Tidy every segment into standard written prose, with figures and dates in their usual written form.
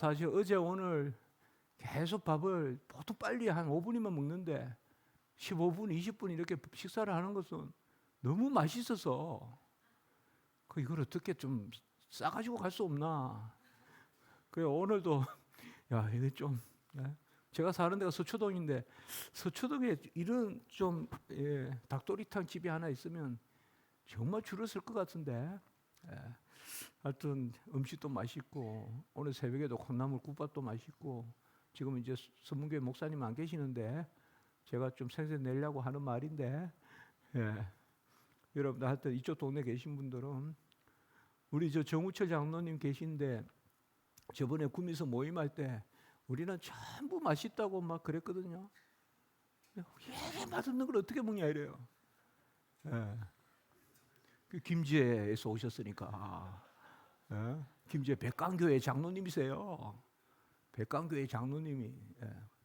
사실 어제 오늘 계속 밥을 보통 빨리 한 5분이면 먹는데 15분, 20분 이렇게 식사를 하는 것은 너무 맛있어서 이걸 어떻게 좀 싸가지고 갈 수 없나. 그래 오늘도 야 이게 좀 제가 사는 데가 서초동인데 서초동에 이런 좀 닭도리탕 집이 하나 있으면 정말 줄었을 것 같은데 하여튼 음식도 맛있고 오늘 새벽에도 콩나물 국밥도 맛있고 지금 이제 서문교회 목사님 안 계시는데 제가 좀 생색 내려고 하는 말인데 여러분들 하여튼 이쪽 동네 계신 분들은 우리 저 정우철 장로님 계신데 저번에 구미서 모임할 때 우리는 전부 맛있다고 막 그랬거든요. 이게 맛없는 걸 어떻게 먹냐 이래요. 그 김제에서 오셨으니까 김제 백강교회 장로님이세요. 백강교회 장로님이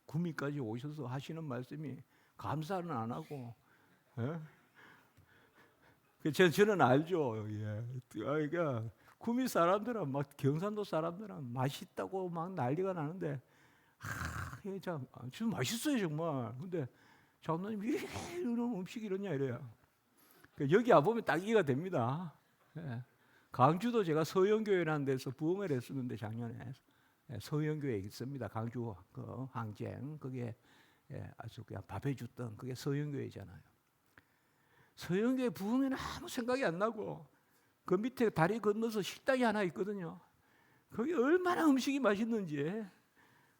구미까지 오셔서 하시는 말씀이 감사는 안 하고 저는 알죠. 그러니까 구미 사람들은 막 경산도 사람들은 맛있다고 막 난리가 나는데 참 맛있어요 정말. 근데 장로님 왜 이런 음식이 이러냐 이래요. 여기 와보면 딱 이해가 됩니다. 강주도 제가 서영교회라는 데서 부흥을 했었는데 작년에 서영교회 있습니다. 강주 그 항쟁 그게 아주 그냥 밥 해줬던 그게 서영교회잖아요. 서영교회 부흥에는 아무 생각이 안 나고 그 밑에 다리 건너서 식당이 하나 있거든요. 거기 얼마나 음식이 맛있는지.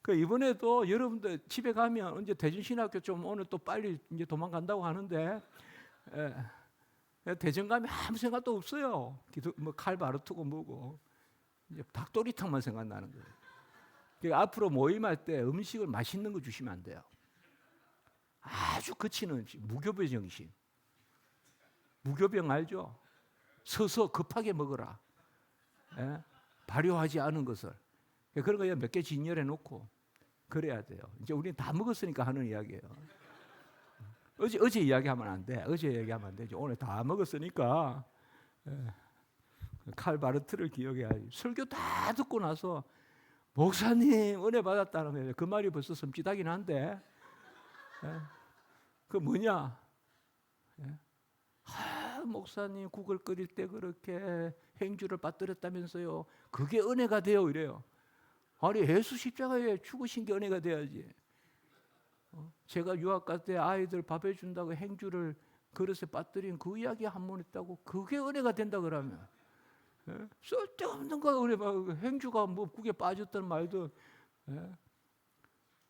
이번에도 여러분들 집에 가면 언제 대전신학교 좀 오늘 또 빨리 이제 도망간다고 하는데 대전 가면 아무 생각도 없어요. 뭐 칼바르트고 뭐고 이제 닭도리탕만 생각나는 거예요. 그러니까 앞으로 모임할 때 음식을 맛있는 거 주시면 안 돼요. 아주 거치는 음식, 무교배 정신. 무교병 알죠? 서서 급하게 먹어라. 발효하지 않은 것을. 그런 거 몇 개 진열해 놓고 그래야 돼요. 이제 우리는 다 먹었으니까 하는 이야기예요. 어제 이야기하면 안 돼. 어제 얘기하면 안 되지. 오늘 다 먹었으니까 칼바르트를 기억해야지. 설교 다 듣고 나서 목사님 은혜 받았다는 거예요. 그 말이 벌써 섬찟하긴 한데 그 뭐냐? 목사님 국을 끓일 때 그렇게 행주를 빠뜨렸다면서요. 그게 은혜가 돼요 이래요. 아니 예수 십자가에 죽으신 게 은혜가 돼야지. 제가 유학 갈 때 아이들 밥 해준다고 행주를 그릇에 빠뜨린 그 이야기 한 번 했다고 그게 은혜가 된다 그러면 쓸데없는 거 은혜 행주가 뭐 국에 빠졌던 말도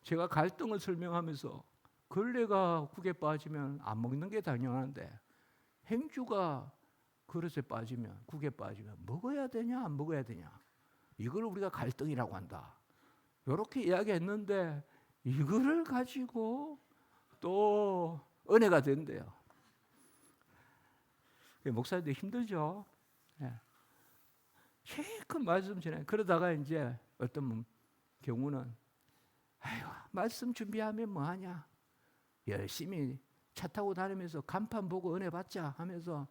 제가 갈등을 설명하면서 걸레가 국에 빠지면 안 먹는 게 당연한데 행주가 그릇에 빠지면 국에 빠지면 먹어야 되냐 안 먹어야 되냐 이걸 우리가 갈등이라고 한다. 이렇게 이야기했는데 이거를 가지고 또 은혜가 된대요. 목사님들 힘들죠. 실컷 말씀 전해. 그러다가 이제 어떤 경우는 아이고 말씀 준비하면 뭐하냐. 열심히 차 타고 다니면서 간판 보고 은혜 받자 하면서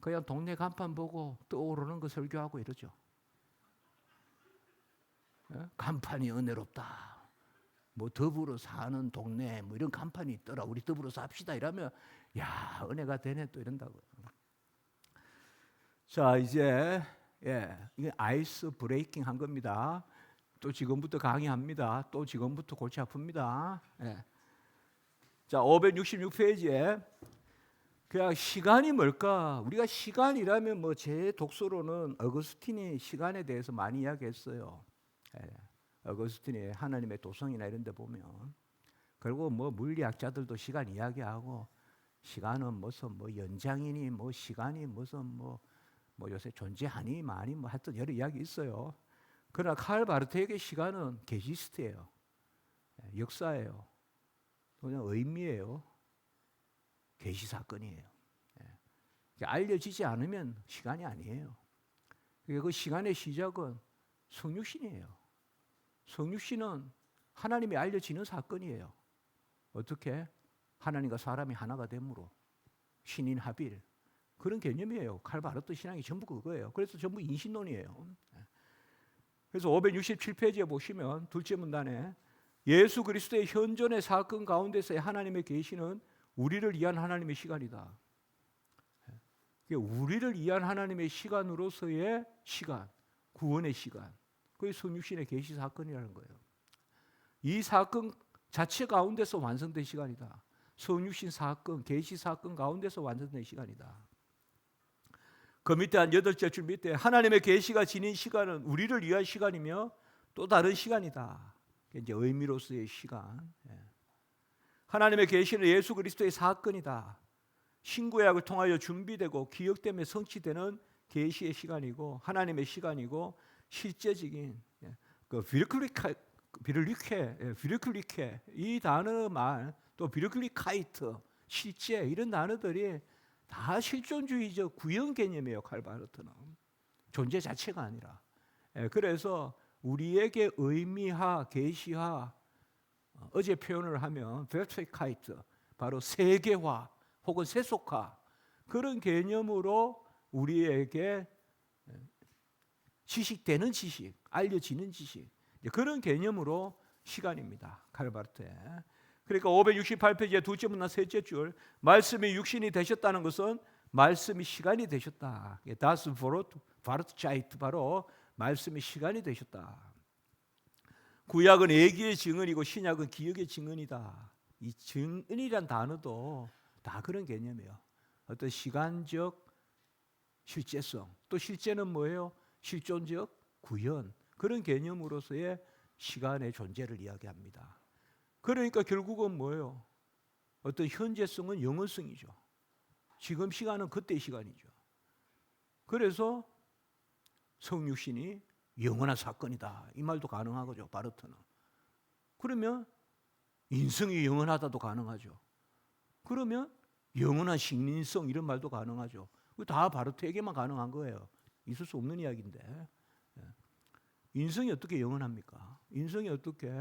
그냥 동네 간판 보고 떠오르는 거 설교하고 이러죠. 간판이 은혜롭다. 뭐 더불어 사는 동네 뭐 이런 간판이 있더라. 우리 더불어 삽시다 이러면 야 은혜가 되네 또 이런다고요. 자 이제 이게 아이스 브레이킹 한 겁니다. 또 지금부터 강의합니다. 또 지금부터 골치 아픕니다. 자 566페이지에 그냥 시간이 뭘까? 우리가 시간이라면 뭐 제 독서로는 어거스틴이 시간에 대해서 많이 이야기했어요. 어거스틴이 하나님의 도성이나 이런 데 보면 그리고 뭐 물리학자들도 시간 이야기하고 시간은 무슨 뭐 연장이니 뭐 시간이 무슨 뭐 요새 존재하니 많이 뭐 하여튼 여러 이야기 있어요. 그러나 칼 바르트에게 시간은 게시스트예요. 역사예요. 그냥 의미예요. 계시 사건이에요. 알려지지 않으면 시간이 아니에요. 그 시간의 시작은 성육신이에요. 성육신은 하나님이 알려지는 사건이에요. 어떻게? 하나님과 사람이 하나가 됨으로 신인 합일 그런 개념이에요. 칼바르트 신앙이 전부 그거예요. 그래서 전부 인신론이에요. 그래서 567페이지에 보시면 둘째 문단에 예수 그리스도의 현존의 사건 가운데서의 하나님의 계시는 우리를 위한 하나님의 시간이다. 우리를 위한 하나님의 시간으로서의 시간, 구원의 시간, 그게 성육신의 계시 사건이라는 거예요. 이 사건 자체 가운데서 완성된 시간이다. 성육신 사건, 계시 사건 가운데서 완성된 시간이다. 그 밑에 한 8째 줄 밑에 하나님의 계시가 지닌 시간은 우리를 위한 시간이며 또 다른 시간이다. 이제 의미로서의 시간. 하나님의 계시는 예수 그리스도의 사건이다. 신구약을 통하여 준비되고 기억되며 성취되는 계시의 시간이고 하나님의 시간이고 실제적인 그 비르클리케 이 단어 말 또 비르클리카이트 실제 이런 단어들이 다 실존주의적 구현 개념이에요. 칼바르트는 존재 자체가 아니라. 그래서 우리에게 의미화 계시화 어제 표현을 하면 베르트카이트 바로 세계화 혹은 세속화 그런 개념으로 우리에게 지식되는 지식, 알려지는 지식 그런 개념으로 시간입니다. 칼바르트에. 그러니까 568페이지의 둘째 문단 셋째 줄 말씀이 육신이 되셨다는 것은 말씀이 시간이 되셨다. 다스 바르트자이트 바로 말씀이 시간이 되셨다. 구약은 예기의 증언이고 신약은 기억의 증언이다. 이 증언이란 단어도 다 그런 개념이에요. 어떤 시간적 실제성, 또 실제는 뭐예요? 실존적 구현, 그런 개념으로서의 시간의 존재를 이야기합니다. 그러니까 결국은 뭐예요? 어떤 현재성은 영원성이죠. 지금 시간은 그때의 시간이죠. 그래서 성육신이 영원한 사건이다. 이 말도 가능하죠. 바르트는. 그러면 인성이 영원하다도 가능하죠. 그러면 영원한 식민성 이런 말도 가능하죠. 다 바르트에게만 가능한 거예요. 있을 수 없는 이야기인데. 인성이 어떻게 영원합니까? 인성이 어떻게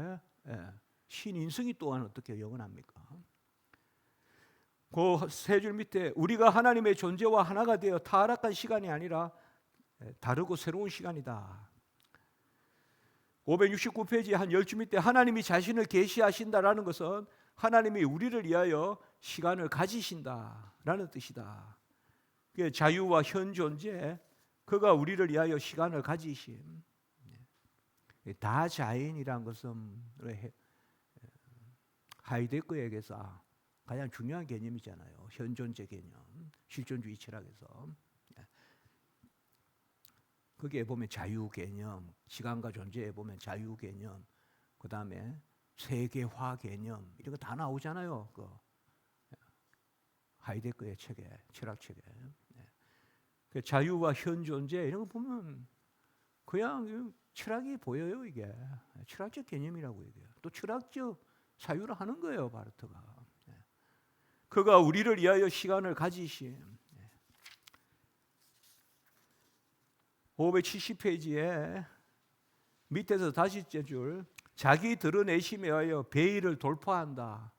신인성이 또한 어떻게 영원합니까? 그 세 줄 밑에 우리가 하나님의 존재와 하나가 되어 타락한 시간이 아니라 다르고 새로운 시간이다. 569페이지 한 10줄 밑에 하나님이 자신을 계시하신다라는 것은 하나님이 우리를 위하여 시간을 가지신다라는 뜻이다. 자유와 현존재, 그가 우리를 위하여 시간을 가지심. 다자연이라는 것은 하이데거에게서 가장 중요한 개념이잖아요. 현존재 개념, 실존주의 철학에서. 거기에 보면 자유 개념, 시간과 존재에 보면 자유 개념, 그 다음에 세계화 개념 이런 거 다 나오잖아요. 그 하이데거의 책에, 철학 책에. 그 자유와 현존재 이런 거 보면 그냥 철학이 보여요. 이게 철학적 개념이라고 얘기해요. 또 철학적 사유를 하는 거예요. 바르트가. 그가 우리를 위하여 시간을 가지신 570페이지에 밑에서 다시째 줄 자기 드러내심에 의하여 베일을 돌파한다.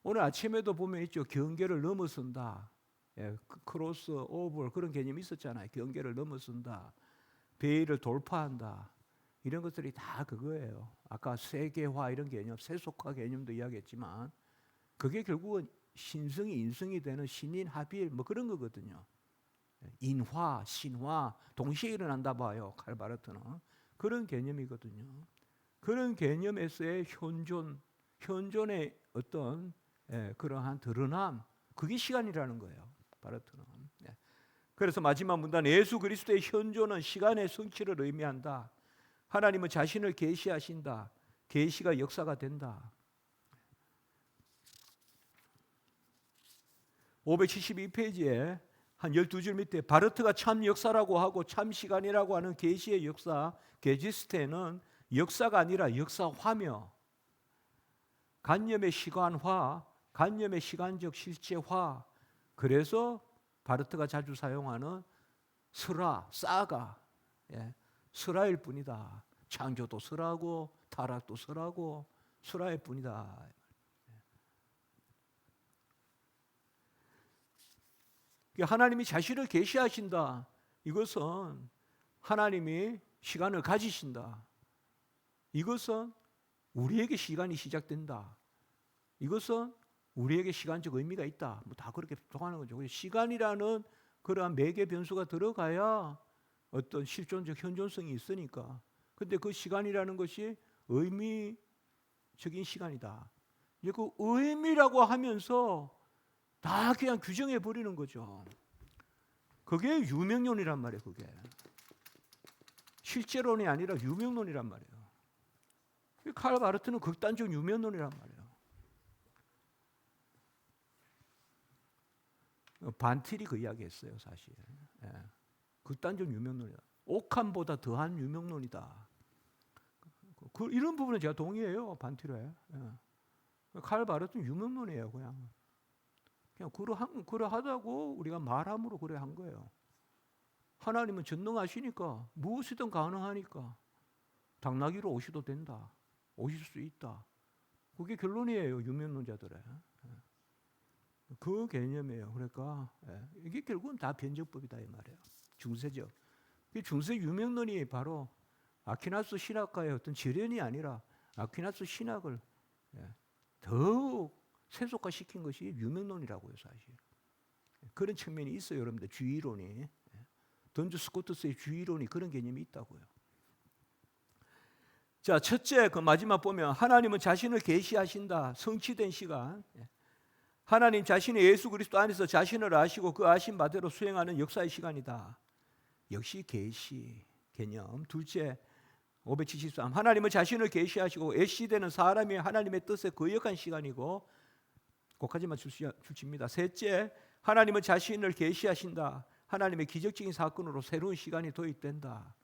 오늘 아침에도 보면 있죠. 경계를 넘어선다. 크로스 오버 그런 개념이 있었잖아요. 경계를 넘어선다. 베일을 돌파한다. 이런 것들이 다 그거예요. 아까 세계화 이런 개념, 세속화 개념도 이야기했지만 그게 결국은 신성이 인성이 되는 신인 합일 뭐 그런 거거든요. 인화, 신화 동시에 일어난다 봐요. 칼바르트는 그런 개념이거든요. 그런 개념에서의 현존의 어떤 그러한 드러남, 그게 시간이라는 거예요. 바르트는. 그래서 마지막 문단 예수 그리스도의 현존은 시간의 성취를 의미한다. 하나님은 자신을 계시하신다. 계시가 역사가 된다. 572페이지에 한 12줄 밑에 바르트가 참 역사라고 하고 참 시간이라고 하는 계시의 역사, 게지스테는 역사가 아니라 역사화며 관념의 시간화, 관념의 시간적 실체화. 그래서 바르트가 자주 사용하는 설화, 사가, 설화일 뿐이다. 창조도 설화고 타락도 설화고 설화일 뿐이다. 하나님이 자신을 계시하신다. 이것은 하나님이 시간을 가지신다. 이것은 우리에게 시간이 시작된다. 이것은 우리에게 시간적 의미가 있다. 뭐 다 그렇게 통하는 거죠. 시간이라는 그러한 매개 변수가 들어가야 어떤 실존적 현존성이 있으니까. 근데 그 시간이라는 것이 의미적인 시간이다. 이제 그 의미라고 하면서 다 그냥 규정해 버리는 거죠. 그게 유명론이란 말이에요. 그게 실제론이 아니라 유명론이란 말이에요. 칼 바르트는 극단적 유명론이란 말이에요. 반틸이 그 이야기했어요, 사실. 예. 극단적 유명론이다. 옥함보다 더한 유명론이다. 이런 부분은 제가 동의해요, 반틸에. 예. 칼 바르트는 유명론이에요, 그냥 그러하다고 우리가 말함으로 그래 한 거예요. 하나님은 전능하시니까 무엇이든 가능하니까 당나귀로 오셔도 된다. 오실 수 있다. 그게 결론이에요, 유명론자들의. 그 개념이에요. 그러니까 이게 결국은 다 변증법이다 이 말이에요. 중세적. 중세 유명론이 바로 아퀴나스 신학과의 어떤 절연이 아니라 아퀴나스 신학을 더욱 세속화시킨 것이 유명론이라고요, 사실. 그런 측면이 있어요, 여러분들. 주의론이. 던주 스코트스의 주의론이 그런 개념이 있다고요. 자, 첫째, 그 마지막 보면 하나님은 자신을 계시하신다. 성취된 시간. 하나님 자신이 예수 그리스도 안에서 자신을 아시고 그 아신 바대로 수행하는 역사의 시간이다. 역시 계시 개념. 둘째, 573. 하나님은 자신을 계시하시고 애시되는 사람이 하나님의 뜻에 거역한 시간이고, 거기까지만 주십니다. 셋째, 하나님은 자신을 계시하신다. 하나님의 기적적인 사건으로 새로운 시간이 도입된다.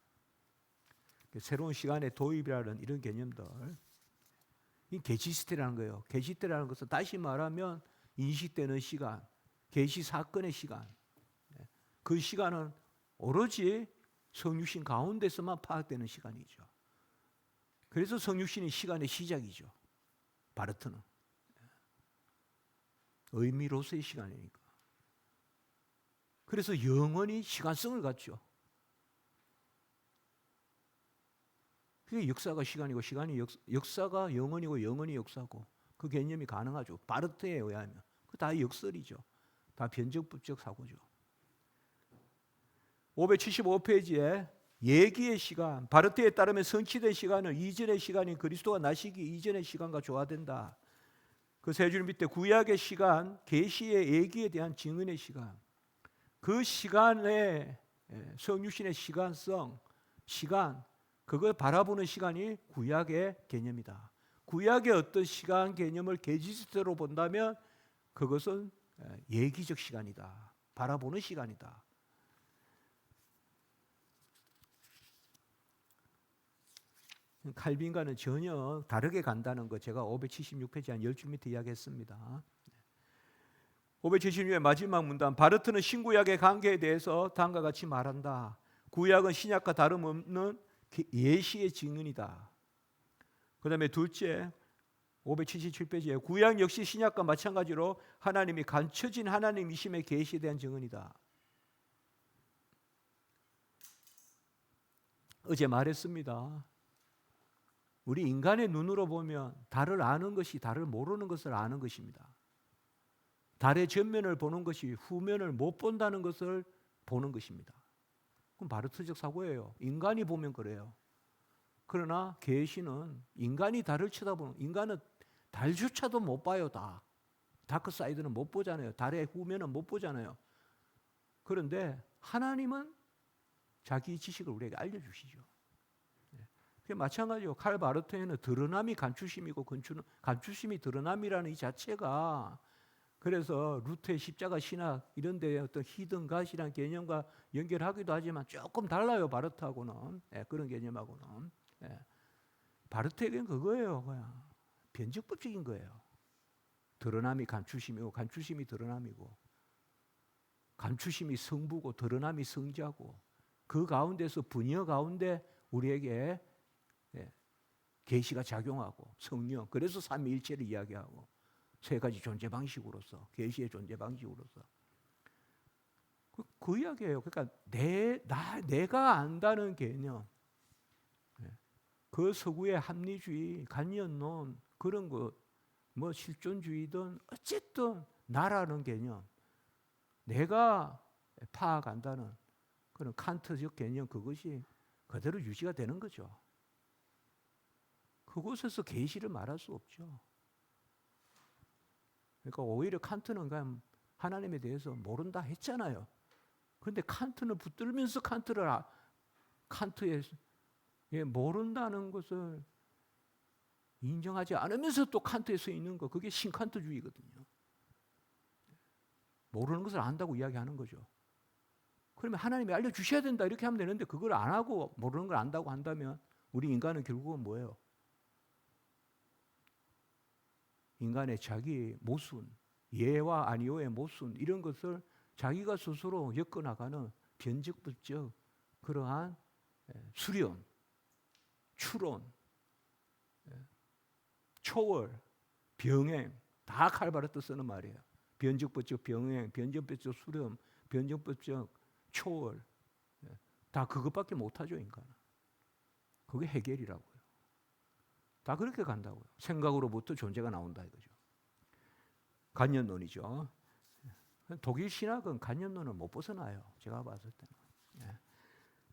새로운 시간의 도입이라는 이런 개념들. 이 계시 시대라는 거예요. 계시 시대라는 것은 다시 말하면 인식되는 시간, 계시 사건의 시간. 그 시간은 오로지 성육신 가운데서만 파악되는 시간이죠. 그래서 성육신이 시간의 시작이죠. 바르트는. 의미로서의 시간이니까. 그래서 영원히 시간성을 갖죠. 그게 역사가 시간이고 시간이 역사가 영원이고 영원이 역사고 그 개념이 가능하죠. 바르트에 의하면. 그 다 역설이죠. 다 변증법적 사고죠. 575페이지에 예기의 시간, 바르트에 따르면 성취된 시간은 이전의 시간인 그리스도가 나시기 이전의 시간과 조화된다. 그 세 줄 밑에 구약의 시간, 계시의 예기에 대한 증언의 시간. 그 시간의 성육신의 시간성, 시간, 그걸 바라보는 시간이 구약의 개념이다. 구약의 어떤 시간 개념을 계시대로 본다면 그것은 예기적 시간이다. 바라보는 시간이다. 칼빈과는 전혀 다르게 간다는 거 제가 576페이지 한 10줄 밑에 이야기했습니다. 576의 마지막 문단, 바르트는 신구약의 관계에 대해서 다음과 같이 말한다. 구약은 신약과 다름없는 예시의 증언이다. 그 다음에 둘째 577페이지에 구약 역시 신약과 마찬가지로 하나님이 감춰진 하나님이심의 계시에 대한 증언이다. 어제 말했습니다. 우리 인간의 눈으로 보면 달을 아는 것이 달을 모르는 것을 아는 것입니다. 달의 전면을 보는 것이 후면을 못 본다는 것을 보는 것입니다. 그럼 바르트적 사고예요. 인간이 보면 그래요. 그러나 계시는 인간이 달을 쳐다보는, 인간은 달조차도 못 봐요. 다 다크 사이드는 못 보잖아요. 달의 후면은 못 보잖아요. 그런데 하나님은 자기 지식을 우리에게 알려주시죠. 그게 마찬가지요. 칼 바르트에는 드러남이 감추심이고 감추심이 드러남이라는 이 자체가, 그래서 루터의 십자가 신학 이런 데의 어떤 히든 갓이라는 개념과 연결하기도 하지만 조금 달라요. 바르트하고는. 그런 개념하고는. 바르트에게는 그거예요. 그냥 변증법적인 거예요. 드러남이 감추심이고 감추심이 드러남이고, 감추심이 성부고 드러남이 성자고, 그 가운데서 분여 가운데 우리에게 계시가 작용하고 성령, 그래서 삼위일체를 이야기하고 세 가지 존재 방식으로서, 계시의 존재 방식으로서 그 이야기예요. 그러니까 내가 안다는 개념, 그 서구의 합리주의, 간연론 그런 거 뭐 실존주의든 어쨌든 나라는 개념, 내가 파악한다는 그런 칸트적 개념, 그것이 그대로 유지가 되는 거죠. 그곳에서 계시를 말할 수 없죠. 그러니까 오히려 칸트는 그냥 하나님에 대해서 모른다 했잖아요. 그런데 칸트는 붙들면서 칸트의 모른다는 것을 인정하지 않으면서 또 칸트에 서 있는 거, 그게 신칸트주의거든요. 모르는 것을 안다고 이야기하는 거죠. 그러면 하나님이 알려주셔야 된다 이렇게 하면 되는데, 그걸 안 하고 모르는 걸 안다고 한다면 우리 인간은 결국은 뭐예요? 인간의 자기 모순, 예와 아니오의 모순, 이런 것을 자기가 스스로 엮어나가는 변적법적 그러한 수련, 추론, 초월, 병행, 다 칼바르트 쓰는 말이에요. 변적법적 병행, 변적법적 수렴, 변적법적 초월, 다 그것밖에 못하죠, 인간은. 그게 해결이라고요. 다 그렇게 간다고요. 생각으로부터 존재가 나온다 이거죠. 간연론이죠. 독일 신학은 간연론을 못 벗어나요, 제가 봤을 때는.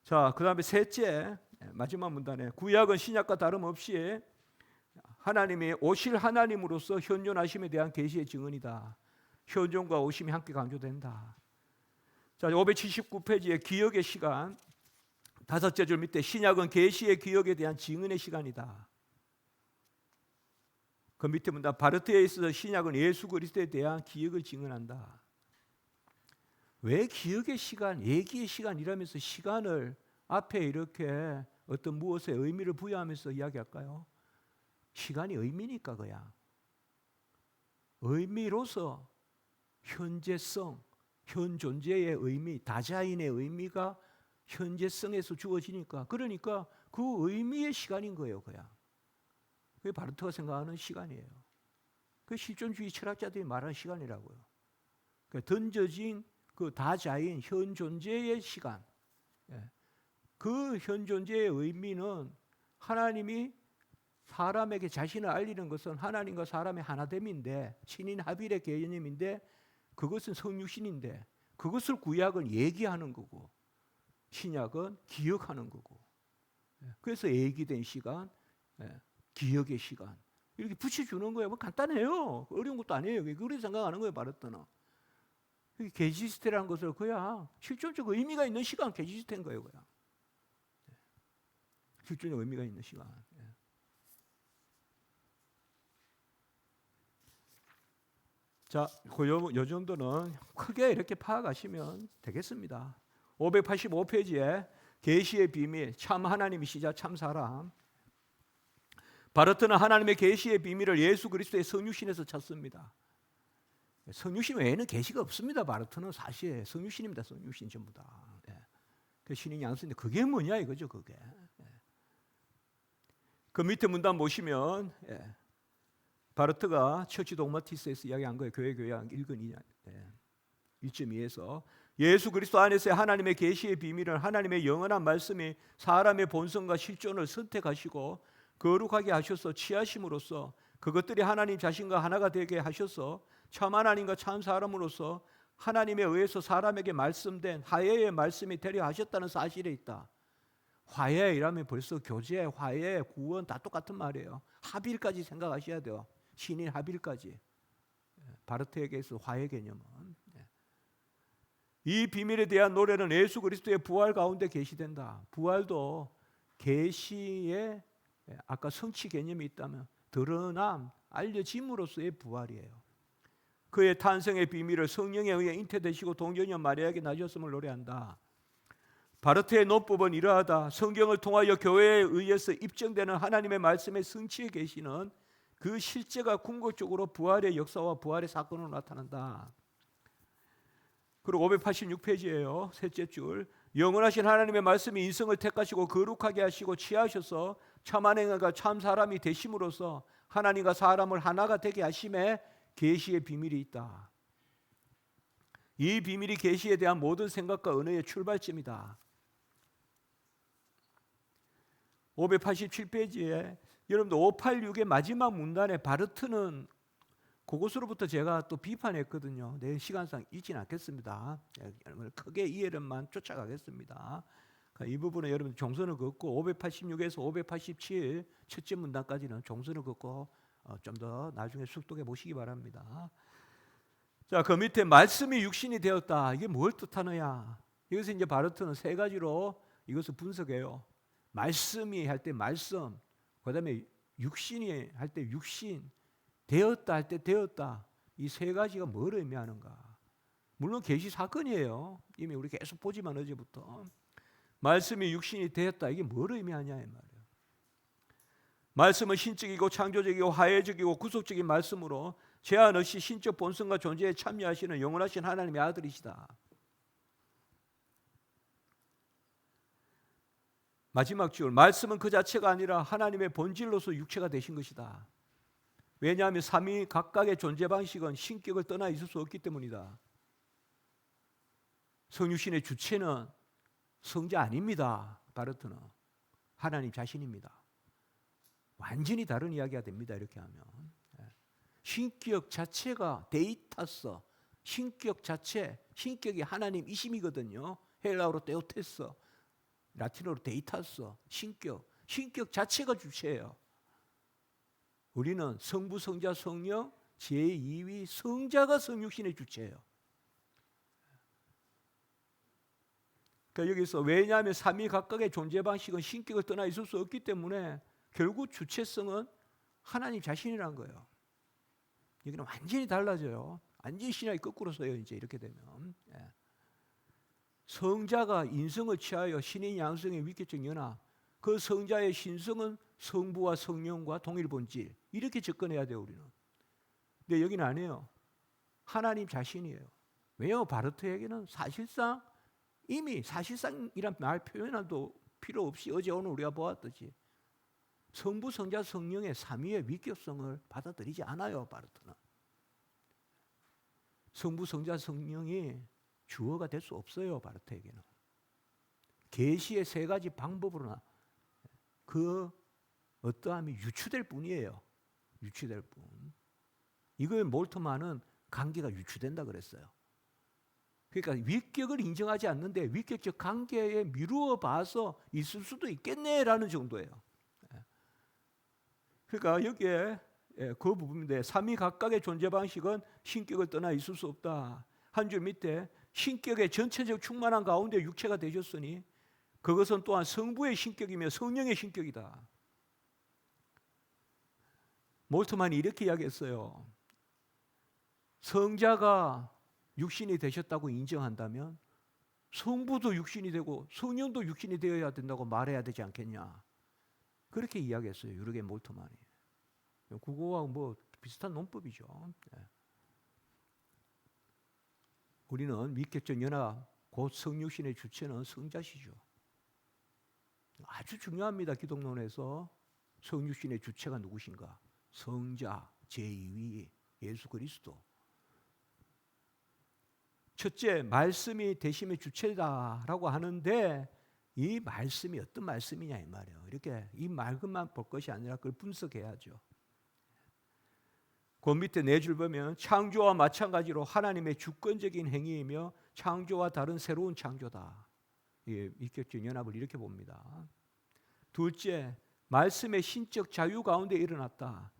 자, 그 다음에 셋째, 마지막 문단에 구약은 신약과 다름없이 하나님이 오실 하나님으로서 현존하심에 대한 계시의 증언이다. 현존과 오심이 함께 강조된다. 자, 579페이지에 기억의 시간, 다섯째 줄 밑에 신약은 계시의 기억에 대한 증언의 시간이다. 그 밑에 문단 바르트에 있어서 신약은 예수 그리스도에 대한 기억을 증언한다. 왜 기억의 시간, 얘기의 시간이라면서 시간을 앞에 이렇게 어떤 무엇에 의미를 부여하면서 이야기할까요? 시간이 의미니까 그냥. 의미로서 현재성, 현 존재의 의미, 다자인의 의미가 현재성에서 주어지니까, 그러니까 그 의미의 시간인 거예요, 그냥. 그게 바르트가 생각하는 시간이에요. 그 실존주의 철학자들이 말하는 시간이라고요. 그러니까 던져진 그 다자인 현 존재의 시간, 그 현 존재의 의미는 하나님이 사람에게 자신을 알리는 것은 하나님과 사람의 하나됨인데, 신인 합일의 개념인데, 그것은 성육신인데, 그것을 구약은 얘기하는 거고 신약은 기억하는 거고, 그래서 얘기된 시간, 기억의 시간 이렇게 붙여주는 거예요. 뭐 간단해요. 어려운 것도 아니에요. 그렇게 생각하는 거예요, 바르트는. 계시시스테라는 것을 그냥 실존적 의미가 있는 시간, 계시시스테인 거예요, 그냥. 실존적 의미가 있는 시간. 자, 요 정도는 크게 이렇게 파악하시면 되겠습니다. 585페이지에 계시의 비밀, 참 하나님이시자 참 사람. 바르트는 하나님의 계시의 비밀을 예수 그리스도의 성육신에서 찾습니다. 성육신 외에는 계시가 없습니다. 바르트는 사실 성육신입니다. 성육신 전부 다. 그 신인 양수인데 그게 뭐냐 이거죠, 그게. 그 밑에 문단 보시면 바르트가 처치 독마티스에서 이야기한 거예요. 교회 교양 1.2에서 예수 그리스도 안에서의 하나님의 계시의 비밀은 하나님의 영원한 말씀이 사람의 본성과 실존을 선택하시고 거룩하게 하셔서 취하심으로써 그것들이 하나님 자신과 하나가 되게 하셔서 참 하나님과 참 사람으로서 하나님에 의해서 사람에게 말씀된 화해의 말씀이 되려 하셨다는 사실에 있다. 화해이라면 벌써 교제, 화해, 구원 다 똑같은 말이에요. 합일까지 생각하셔야 돼요. 신인 합일까지. 바르트에게서 화해 개념은. 이 비밀에 대한 노래는 예수 그리스도의 부활 가운데 계시된다. 부활도 계시의 아까 성취 개념이 있다면 드러남, 알려짐으로써의 부활이에요. 그의 탄생의 비밀을 성령에 의해 잉태되시고 동정녀 마리아에게 나셨음을 노래한다. 바르트의 논법은 이러하다. 성경을 통하여 교회에 의해서 입증되는 하나님의 말씀의 성취의 계시는 그 실제가 궁극적으로 부활의 역사와 부활의 사건으로 나타난다. 그리고 586페이지예요. 셋째 줄. 영원하신 하나님의 말씀이 인성을 택하시고 거룩하게 하시고 취하셔서 참 하나님과 참 사람이 되심으로써 하나님과 사람을 하나가 되게 하심에 계시의 비밀이 있다. 이 비밀이 계시에 대한 모든 생각과 언어의 출발점이다. 587페이지에 여러분들 586의 마지막 문단에 바르트는 그것으로부터 제가 또 비판했거든요. 내 시간상 읽지는 않겠습니다. 크게 이해를만 쫓아가겠습니다. 이 부분은 여러분 종선을 긋고 586에서 587 첫째 문단까지는 종선을 긋고 좀 더 나중에 숙독해 보시기 바랍니다. 자, 그 밑에 말씀이 육신이 되었다. 이게 뭘 뜻하느냐? 이것을 이제 바르트는 세 가지로 이것을 분석해요. 말씀이 할 때 말씀, 그다음에 육신이 할 때 육신, 되었다 할 때 되었다. 이 세 가지가 뭘 의미하는가? 물론 계시 사건이에요. 이미 우리 계속 보지만 어제부터 말씀이 육신이 되었다. 이게 뭘 의미하냐 이 말이에요. 말씀은 신적이고 창조적이고 화해적이고 구속적인 말씀으로 제한 없이 신적 본성과 존재에 참여하시는 영원하신 하나님의 아들이시다. 마지막 줄, 말씀은 그 자체가 아니라 하나님의 본질로서 육체가 되신 것이다. 왜냐하면 삼위 각각의 존재 방식은 신격을 떠나 있을 수 없기 때문이다. 성육신의 주체는 성자 아닙니다. 바르트는 하나님 자신입니다. 완전히 다른 이야기가 됩니다. 이렇게 하면 신격 자체가 데이타서, 신격 자체, 신격이 하나님이심이거든요. 헬라어로 데오테스, 라틴어로 데이타서, 신격 자체가 주체예요. 우리는 성부, 성자, 성령, 제2위 성자가 성육신의 주체예요. 그러니까 여기서 왜냐하면 삼위 각각의 존재 방식은 신격을 떠나 있을 수 없기 때문에 결국 주체성은 하나님 자신이라는 거예요. 여기는 완전히 달라져요. 완전히 신학이 거꾸로 서요. 이제 이렇게 되면 성자가 인성을 취하여 신인 양성의 위격적 연합, 그 성자의 신성은 성부와 성령과 동일 본질, 이렇게 접근해야 돼요. 우리는. 근데 여기는 아니에요. 하나님 자신이에요. 왜냐하면 바르트에게는 사실상 이미 사실상이란 말 표현도 필요 없이 어제 오늘 우리가 보았듯이 성부, 성자, 성령의 삼위의 위격성을 받아들이지 않아요. 바르트는. 성부, 성자, 성령이 주어가 될 수 없어요. 바르트에게는. 계시의 세 가지 방법으로나 그 어떠함이 유추될 뿐이에요. 유추될 뿐. 이거에 몰트만은 관계가 유추된다 그랬어요. 그러니까 위격을 인정하지 않는데 위격적 관계에 미루어 봐서 있을 수도 있겠네라는 정도예요. 그러니까 여기에 그 부분인데 삼위 각각의 존재 방식은 신격을 떠나 있을 수 없다. 한 줄 밑에 신격의 전체적 충만한 가운데 육체가 되셨으니 그것은 또한 성부의 신격이며 성령의 신격이다. 몰트만이 이렇게 이야기했어요. 성자가 육신이 되셨다고 인정한다면 성부도 육신이 되고 성령도 육신이 되어야 된다고 말해야 되지 않겠냐. 그렇게 이야기했어요. 유르겐 몰트만이. 그거와 뭐 비슷한 논법이죠. 우리는 위격적 연합, 곧 성육신의 주체는 성자시죠. 아주 중요합니다. 기독론에서 성육신의 주체가 누구신가? 성자, 제2위 예수 그리스도. 첫째, 말씀이 되심의 주체다라고 하는데 이 말씀이 어떤 말씀이냐 이 말이에요. 이렇게 이 말만 볼 것이 아니라 그걸 분석해야죠. 그 밑에 네 줄 보면 창조와 마찬가지로 하나님의 주권적인 행위이며 창조와 다른 새로운 창조다. 위격적 연합을 이렇게 봅니다. 둘째, 말씀의 신적 자유 가운데 일어났다.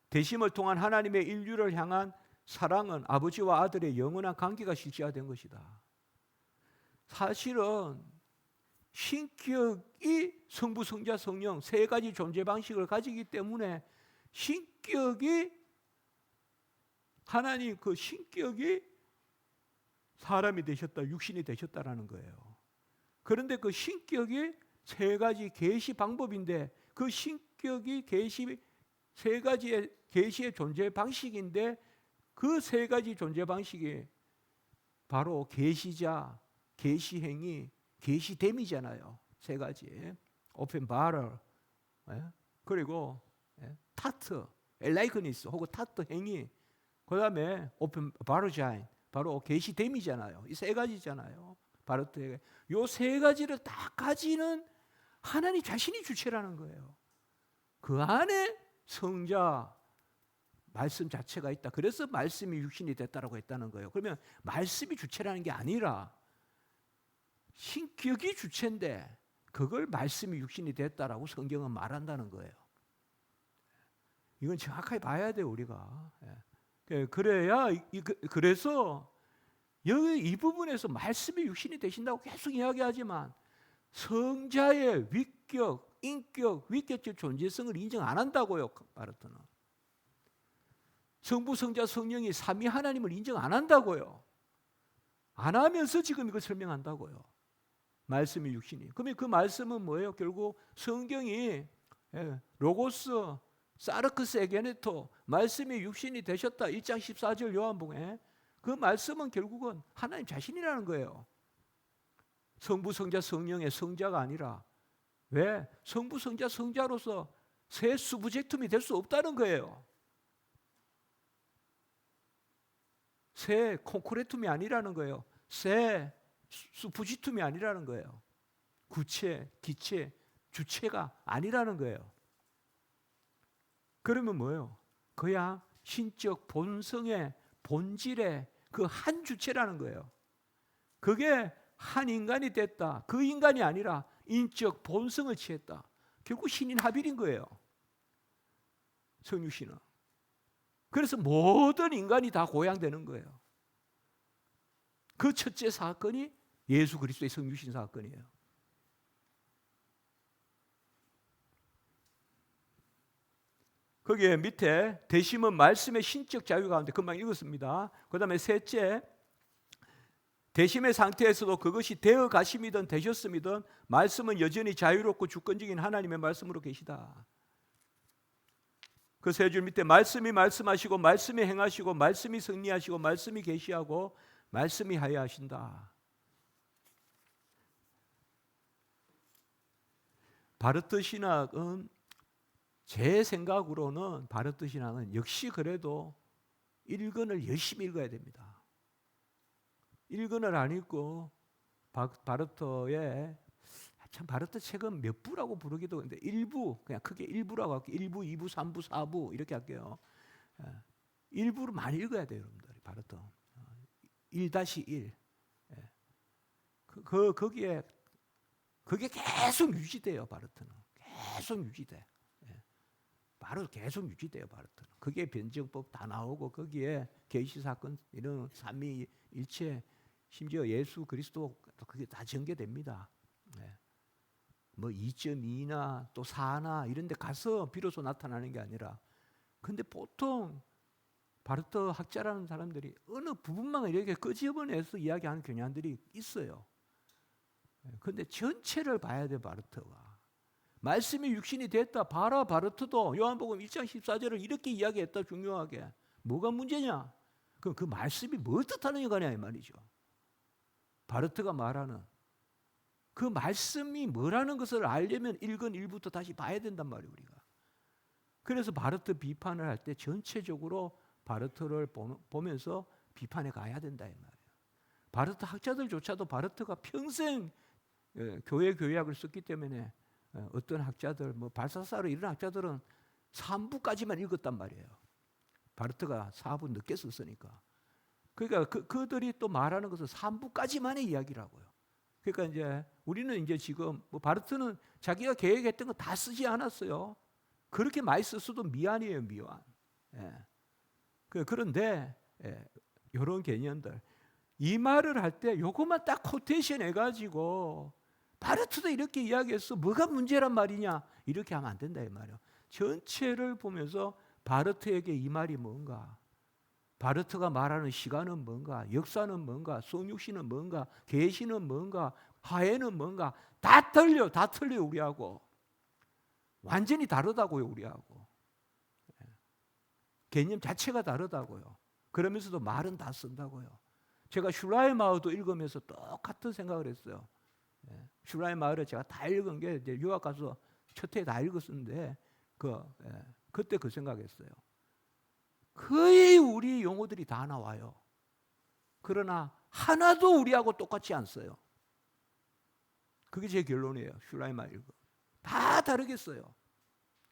대심을 통한 하나님의 인류를 향한 사랑은 아버지와 아들의 영원한 관계가 실제화된 것이다. 사실은 신격이 성부, 성자, 성령 세 가지 존재 방식을 가지기 때문에 신격이 하나님 그 신격이 사람이 되셨다, 육신이 되셨다라는 거예요. 그런데 그 신격이 세 가지 계시 방법인데 그 신격이 계시 세 가지의 계시의 존재 방식인데 그 세 가지 존재 방식이 바로 계시자, 계시행위, 계시됨이잖아요. 세 가지. 오펜바럴, 그리고 타트, 엘라이크니스 혹은 타트 행위, 그 다음에 오펜바르자인, 바로 계시됨이잖아요. 이 세 가지잖아요. 바르트에게 이 세 가지를 다 가지는 하나님 자신이 주체라는 거예요. 그 안에 성자 말씀 자체가 있다. 그래서 말씀이 육신이 됐다라고 했다는 거예요. 그러면 말씀이 주체라는 게 아니라 신격이 주체인데 그걸 말씀이 육신이 됐다라고 성경은 말한다는 거예요. 이건 정확하게 봐야 돼요, 우리가. 그래야 그래서 여기 이 부분에서 말씀이 육신이 되신다고 계속 이야기하지만 성자의 위격, 인격, 위격적 존재성을 인정 안 한다고요. 바르트는 성부, 성자, 성령이 삼위 하나님을 인정 안 한다고요. 안 하면서 지금 이걸 설명한다고요. 말씀이 육신이. 그러면 그 말씀은 뭐예요? 결국 성경이 로고스, 사르크스 에게네토, 말씀이 육신이 되셨다. 1장 14절 요한복음에 그 말씀은 결국은 하나님 자신이라는 거예요. 성부, 성자, 성령의 성자가 아니라. 왜? 성부, 성자, 성자로서 새 수부젝툼이 될 수 없다는 거예요. 새 콘크레툼이 아니라는 거예요. 새 수부지툼이 아니라는 거예요. 구체, 기체, 주체가 아니라는 거예요. 그러면 뭐예요? 그야 신적 본성의 본질의 그 한 주체라는 거예요. 그게 한 인간이 됐다. 그 인간이 아니라 인적 본성을 취했다. 결국 신인 하빌인 거예요. 성육신은. 그래서 모든 인간이 다 고양되는 거예요. 그 첫째 사건이 예수 그리스도의 성육신 사건이에요. 거기에 밑에 대심은 말씀의 신적 자유 가운데 금방 읽었습니다. 그 다음에 셋째, 대심의 상태에서도 그것이 되어 가심이든 되셨음이든 말씀은 여전히 자유롭고 주권적인 하나님의 말씀으로 계시다. 그 세 줄 밑에 말씀이 말씀하시고 말씀이 행하시고 말씀이 승리하시고 말씀이 계시하고 말씀이 하야하신다. 바르트 신학은 제 생각으로는 바르트 신학은 역시 그래도 1권을 열심히 읽어야 됩니다. 1권을 안 읽고 바르트의 참 바르트 책은 몇 부라고 부르기도 하는데 1부 그냥 크게 1부라고 할게요. 1부, 2부, 3부, 4부 이렇게 할게요. 1부를 많이 읽어야 돼요, 여러분들. 바르트 1-1 거기에 그게 계속 유지돼요. 바르트는 계속 유지돼. 바로 계속 유지돼요. 바르트는 그게 변증법 다 나오고 거기에 계시 사건 이런 삼위일체 심지어 예수 그리스도 그게 다 전개됩니다. 뭐 2.2나 또 4나 이런 데 가서 비로소 나타나는 게 아니라 근데 보통 바르트 학자라는 사람들이 어느 부분만 이렇게 끄집어내서 이야기하는 경향들이 있어요. 근데 전체를 봐야 돼. 바르트가 말씀이 육신이 됐다. 봐라. 바르트도 요한복음 1장 14절을 이렇게 이야기했다. 중요하게 뭐가 문제냐? 그럼 그 말씀이 뭘 뜻하는 거냐 이 말이죠. 바르트가 말하는 그 말씀이 뭐라는 것을 알려면 1권 1부터 다시 봐야 된단 말이에요. 우리가. 그래서 바르트 비판을 할 때 전체적으로 바르트를 보면서 비판해 가야 된다 이 말이에요. 바르트 학자들조차도 바르트가 평생 교회 교약을 썼기 때문에 어떤 학자들 뭐 발사사로 이런 학자들은 3부까지만 읽었단 말이에요. 바르트가 4부 늦게 썼으니까. 그러니까 그들이 또 말하는 것은 3부까지만의 이야기라고요. 그러니까 이제 우리는 이제 지금 뭐 바르트는 자기가 계획했던 거 다 쓰지 않았어요. 그렇게 많이 썼어도 미안이에요, 미안. 그런데 이런 개념들 이 말을 할 때 요것만 딱 코테이션 해가지고 바르트도 이렇게 이야기했어. 뭐가 문제란 말이냐? 이렇게 하면 안 된다 이 말이에요. 전체를 보면서 바르트에게 이 말이 뭔가, 바르트가 말하는 시간은 뭔가, 역사는 뭔가, 성육신은 뭔가, 계시는 뭔가, 화해는 뭔가 다 틀려 우리하고. 완전히 다르다고요 우리하고. 개념 자체가 다르다고요. 그러면서도 말은 다 쓴다고요. 제가 슈라이마어도 읽으면서 똑같은 생각을 했어요. 슈라이마어를 제가 다 읽은 게 이제 유학 가서 첫 해 다 읽었었는데 그때 그 생각했어요. 거의 우리 용어들이 다 나와요. 그러나 하나도 우리하고 똑같지 않어요. 그게 제 결론이에요. 슈라이마어 읽어. 다르게 써요.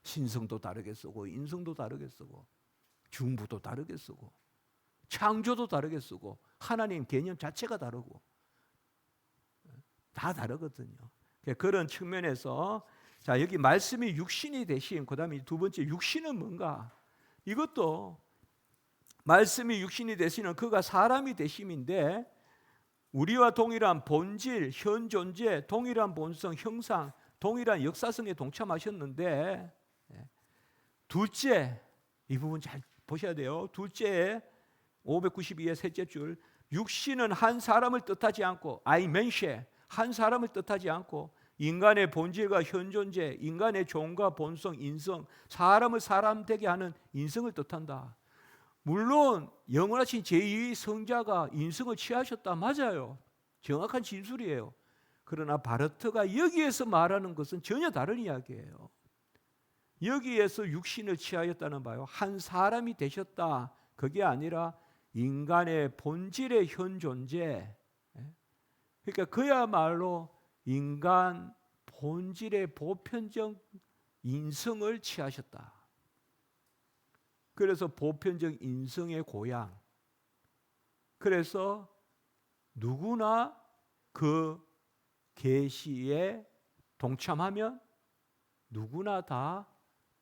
신성도 다르게 쓰고 인성도 다르게 쓰고 중부도 다르게 쓰고 창조도 다르게 쓰고 하나님 개념 자체가 다르고 다 다르거든요. 그런 측면에서 자, 여기 말씀이 육신이 되신, 그 다음에 두 번째 육신은 뭔가? 이것도 말씀이 육신이 되시는 그가 사람이 되심인데 우리와 동일한 본질, 현 존재, 동일한 본성, 형상, 동일한 역사성에 동참하셨는데 둘째, 이 부분 잘 보셔야 돼요. 둘째 592의 셋째 줄, 육신은 한 사람을 뜻하지 않고 아이멘셰, 한 사람을 뜻하지 않고 인간의 본질과 현존재, 인간의 종과 본성, 인성, 사람을 사람 되게 하는 인성을 뜻한다. 물론 영원하신 제2의 성자가 인성을 취하셨다, 맞아요. 정확한 진술이에요. 그러나 바르트가 여기에서 말하는 것은 전혀 다른 이야기예요. 여기에서 육신을 취하였다는 바요, 한 사람이 되셨다, 그게 아니라 인간의 본질의 현존재, 그러니까 그야말로 인간 본질의 보편적 인성을 취하셨다. 그래서 보편적 인성의 고향. 그래서 누구나 그 계시에 동참하면 누구나 다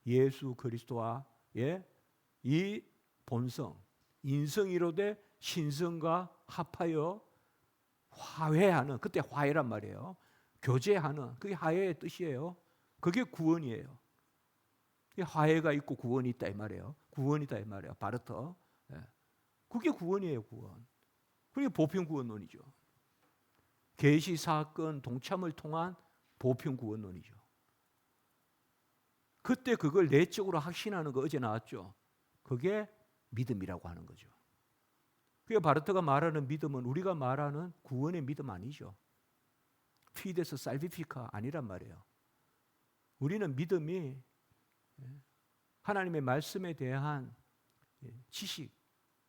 예수 그리스도와의 이 본성, 인성이로되 신성과 합하여 화해하는, 그때 화해란 말이에요. 교제하는, 그게 화해의 뜻이에요. 그게 구원이에요. 화해가 있고 구원이 있다 이 말이에요. 구원이다 이 말이에요. 바르터. 그게 구원이에요, 구원. 그게 보편 구원론이죠. 계시 사건 동참을 통한 보편 구원론이죠. 그때 그걸 내적으로 확신하는 거 어제 나왔죠. 그게 믿음이라고 하는 거죠. 그게 바르트가 말하는 믿음은 우리가 말하는 구원의 믿음 아니죠. 피데스 살비피카 아니란 말이에요. 우리는 믿음이 하나님의 말씀에 대한 지식,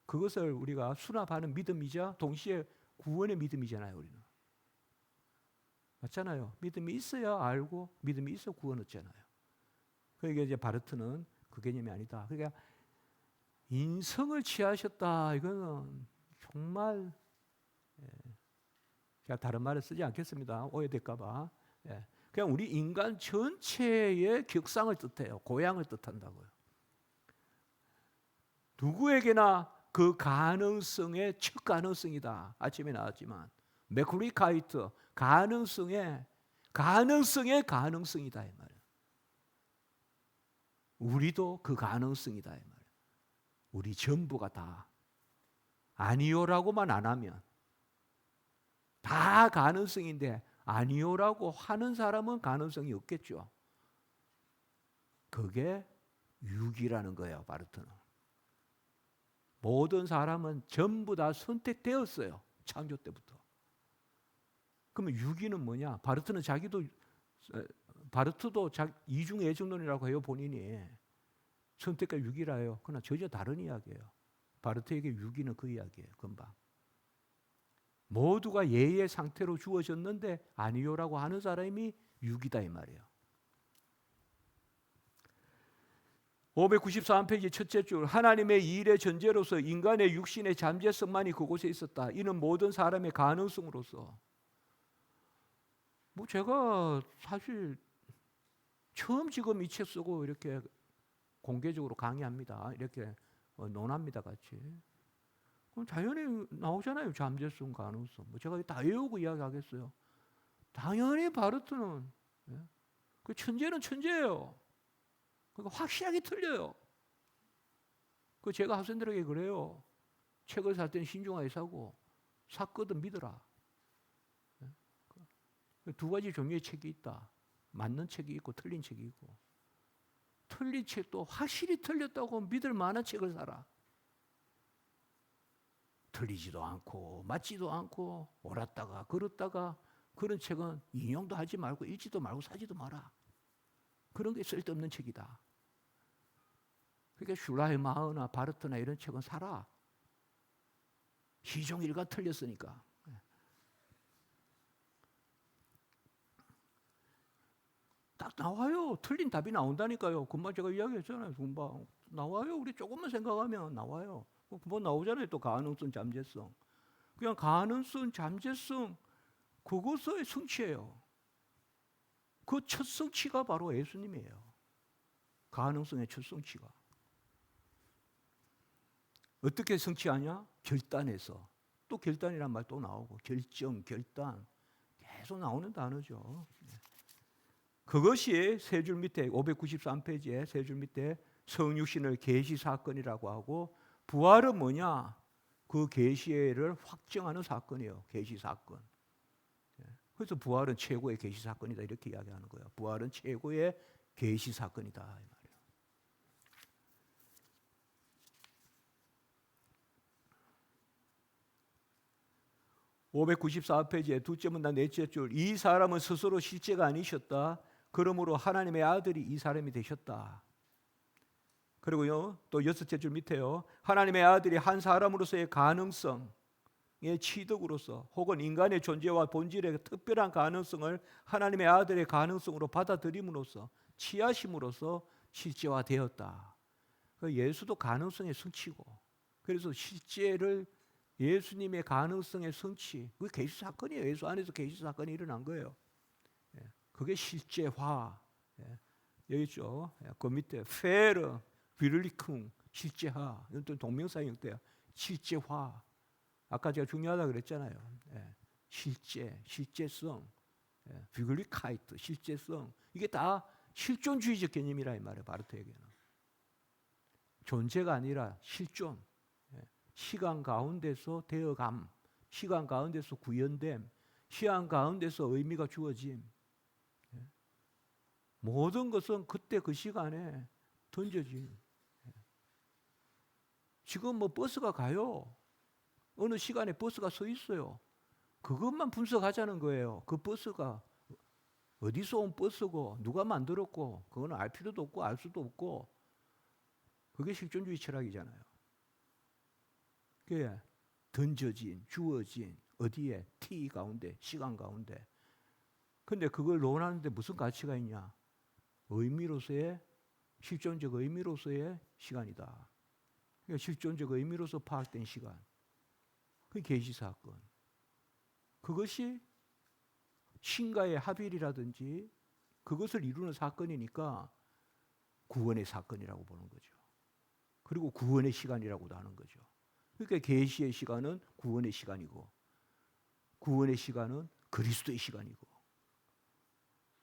그것을 우리가 수납하는 믿음이자 동시에 구원의 믿음이잖아요. 우리는 맞잖아요. 믿음이 있어야 알고 믿음이 있어 구원 얻잖아요. 그러니까 이제 바르트는 그 개념이 아니다. 그러니까 인성을 취하셨다, 이거는 정말 제가 다른 말을 쓰지 않겠습니다. 오해될까봐. 그냥 우리 인간 전체의 격상을 뜻해요. 고향을 뜻한다고요. 누구에게나 그 가능성의 첫 가능성이다. 아침에 나왔지만 맥쿠리카이트, 가능성의 가능성이다 이 말이에요. 우리도 그 가능성이다 이 말이에요. 우리 전부가 다 아니요라고만 안 하면 다 가능성인데 아니요라고 하는 사람은 가능성이 없겠죠. 그게 육이라는 거예요. 바르트는 모든 사람은 전부 다 선택되었어요. 창조 때부터. 그러면 유기는 뭐냐? 바르트는 바르트도 이중 애정론이라고 해요. 본인이 선택과 유기라 해요. 그러나 전혀 다른 이야기예요. 바르트에게 유기는 그 이야기예요. 금방 모두가 예의 상태로 주어졌는데 아니요라고 하는 사람이 유기다 이 말이에요. 593페이지 첫째 줄, 하나님의 일의 전제로서 인간의 육신의 잠재성만이 그곳에 있었다. 이는 모든 사람의 가능성으로서. 제가 사실 처음 지금 이 책 쓰고 이렇게 공개적으로 강의합니다. 이렇게 논합니다, 같이. 그럼 당연히 나오잖아요. 잠재성, 가능성. 제가 다 외우고 이야기하겠어요. 당연히 바르트는 그 천재는 천재예요. 그러니까 확실하게 틀려요. 제가 학생들에게 그래요. 책을 살 때는 신중하게 사고 샀거든 믿어라. 두 가지 종류의 책이 있다. 맞는 책이 있고 틀린 책이 있고, 틀린 책도 확실히 틀렸다고 믿을 만한 책을 사라. 틀리지도 않고 맞지도 않고 옳았다가 그렇다가 그런 책은 인용도 하지 말고 읽지도 말고 사지도 마라. 그런 게 쓸데없는 책이다. 그러니까 슐라이마흐나 바르트나 이런 책은 사라. 시종일관 틀렸으니까. 딱 나와요. 틀린 답이 나온다니까요. 금방 제가 이야기했잖아요. 금방 나와요. 우리 조금만 생각하면 나와요. 금방 나오잖아요. 또 가능성, 잠재성. 그냥 가능성, 잠재성 그것의 성취예요. 그 첫 성취가 바로 예수님이에요. 가능성의 첫 성취가. 어떻게 성취하냐? 결단해서. 또 결단이란 말 또 나오고, 결정, 결단 계속 나오는 단어죠. 그것이 세 줄 밑에 593페이지에 세 줄 밑에 성육신을 계시 사건이라고 하고, 부활은 뭐냐? 그 계시를 확정하는 사건이에요. 계시 사건. 그래서 부활은 최고의 계시 사건이다 이렇게 이야기하는 거예요. 부활은 최고의 계시 사건이다 이 말이에요. 594페이지에 둘째 문단 넷째 줄, 이 사람은 스스로 실제가 아니셨다. 그러므로 하나님의 아들이 이 사람이 되셨다. 그리고요, 또 여섯째 줄 밑에요, 하나님의 아들이 한 사람으로서의 가능성의 취득으로서 혹은 인간의 존재와 본질의 특별한 가능성을 하나님의 아들의 가능성으로 받아들임으로써 취하심으로써 실제화되었다. 예수도 가능성의 성취고, 그래서 실제를 예수님의 가능성의 성취, 그게 계시 사건이에요. 예수 안에서 계시 사건이 일어난 거예요. 그게 실제화. 여기 있죠. 그 밑에 페르, 비를리쿵, 실제화. 이건 또 동명사형태야. 실제화. 아까 제가 중요하다 그랬잖아요. 실제, 실제성, 비글리카이트, 실제성. 이게 다 실존주의적 개념이라 이 말이에요. 바르트에게는. 존재가 아니라 실존. 시간 가운데서 되어감, 시간 가운데서 구현됨, 시간 가운데서 의미가 주어짐. 모든 것은 그때 그 시간에 던져짐. 지금 뭐 버스가 가요. 어느 시간에 버스가 서 있어요. 그것만 분석하자는 거예요. 그 버스가 어디서 온 버스고 누가 만들었고 그거는 알 필요도 없고 알 수도 없고, 그게 실존주의 철학이잖아요. 그게 던져진, 주어진, 어디에? T 가운데, 시간 가운데. 근데 그걸 논하는데 무슨 가치가 있냐? 의미로서의, 실존적 의미로서의 시간이다. 그러니까 실존적 의미로서 파악된 시간. 그게 계시사건. 그것이 신과의 합일이라든지 그것을 이루는 사건이니까 구원의 사건이라고 보는 거죠. 그리고 구원의 시간이라고도 하는 거죠. 그러니까 계시의 시간은 구원의 시간이고, 구원의 시간은 그리스도의 시간이고,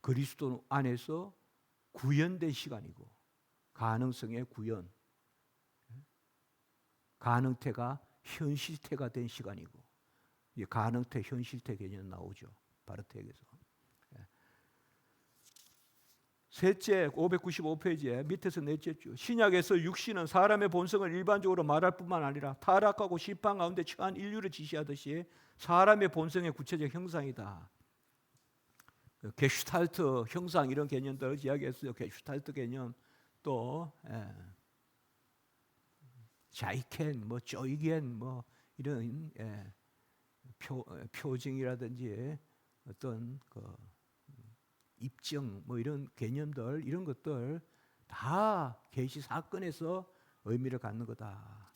그리스도 안에서 구현된 시간이고, 가능성의 구현, 가능태가 현실태가 된 시간이고, 이 가능태, 현실태 개념 나오죠. 바르트에게서. 셋째 595페이지에 밑에서 넷째 줄, 신약에서 육신은 사람의 본성을 일반적으로 말할 뿐만 아니라 타락하고 심판 가운데 처한 인류를 지시하듯이 사람의 본성의 구체적 형상이다. 게슈탈트 형상 이런 개념들 이야기했어요. 게슈탈트 개념, 또 자이켄, 뭐 조이겐, 뭐 이런 표징이라든지 어떤 입증, 뭐 이런 개념들, 이런 것들 다 계시 사건에서 의미를 갖는 거다.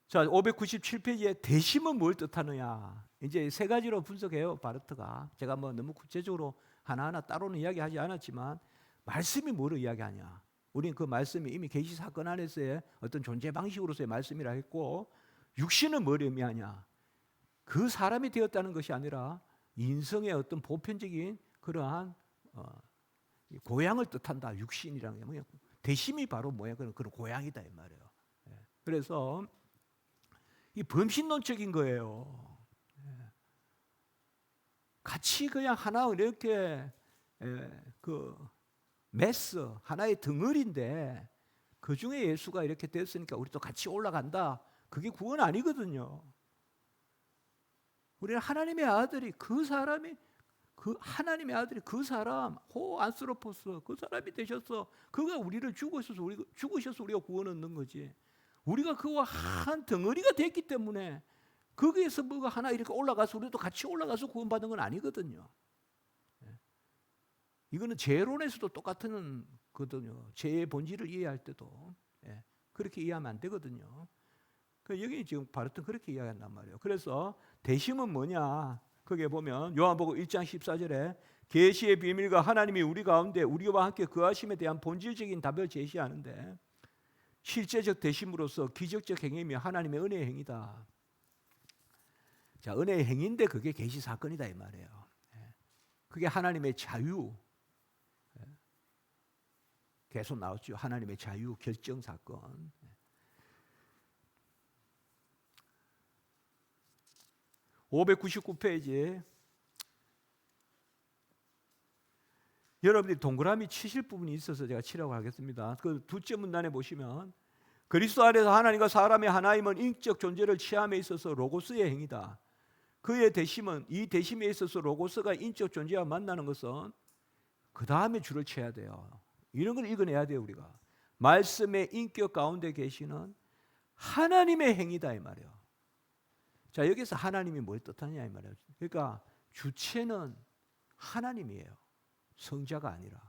자, 597페이지에 대심은 뭘 뜻하느냐? 이제 세 가지로 분석해요, 바르트가. 제가 뭐 너무 구체적으로 하나하나 따로는 이야기하지 않았지만, 말씀이 뭐를 이야기하냐? 우리는 그 말씀이 이미 계시 사건 안에서의 어떤 존재 방식으로서의 말씀이라 했고, 육신은 뭘 의미하냐? 그 사람이 되었다는 것이 아니라 인성의 어떤 보편적인 그러한 고향을 뜻한다. 육신이라는 게 뭐냐? 대심이 바로 뭐야? 그런 고향이다 이 말이에요. 그래서 이 범신론적인 거예요. 같이 그냥 하나 이렇게 그 메스 하나의 덩어리인데 그 중에 예수가 이렇게 됐으니까 우리도 같이 올라간다. 그게 구원 아니거든요. 우리는 하나님의 아들이 그 사람이 그 하나님의 아들이 그 사람 호 안스로포스 그 사람이 되셔서 그가 우리를 죽으셔서 우리가 구원 얻는 거지. 우리가 그와 한 덩어리가 됐기 때문에 거기에서 뭐가 하나 이렇게 올라가서 우리도 같이 올라가서 구원받은 건 아니거든요. 이거는 재론에서도 똑같은 거거든요. 죄의 본질을 이해할 때도 그렇게 이해하면 안 되거든요. 여기 지금 바르트는 그렇게 이야기한단 말이에요. 그래서 대심은 뭐냐? 거기에 보면 요한복음 1장 14절에 계시의 비밀과 하나님이 우리 가운데 우리와 함께 거하심에 대한 본질적인 답을 제시하는데, 실제적 대심으로서 기적적 행위이며 하나님의 은혜의 행위다. 자, 은혜의 행위인데 그게 계시 사건이다 이 말이에요. 그게 하나님의 자유. 계속 나왔죠. 하나님의 자유 결정 사건. 599페이지. 여러분들이 동그라미 치실 부분이 있어서 제가 치라고 하겠습니다. 그 두째 문단에 보시면 그리스도 안에서 하나님과 사람의 하나임은 인격 존재를 취함에 있어서 로고스의 행위다. 그의 대심은, 이 대심에 있어서 로고스가 인적 존재와 만나는 것은 그 다음에 줄을 쳐야 돼요. 이런 걸 읽어내야 돼요. 우리가 말씀의 인격 가운데 계시는 하나님의 행위다 이 말이에요. 자, 여기서 하나님이 뭘 뜻하냐 이 말이에요. 그러니까 주체는 하나님이에요. 성자가 아니라.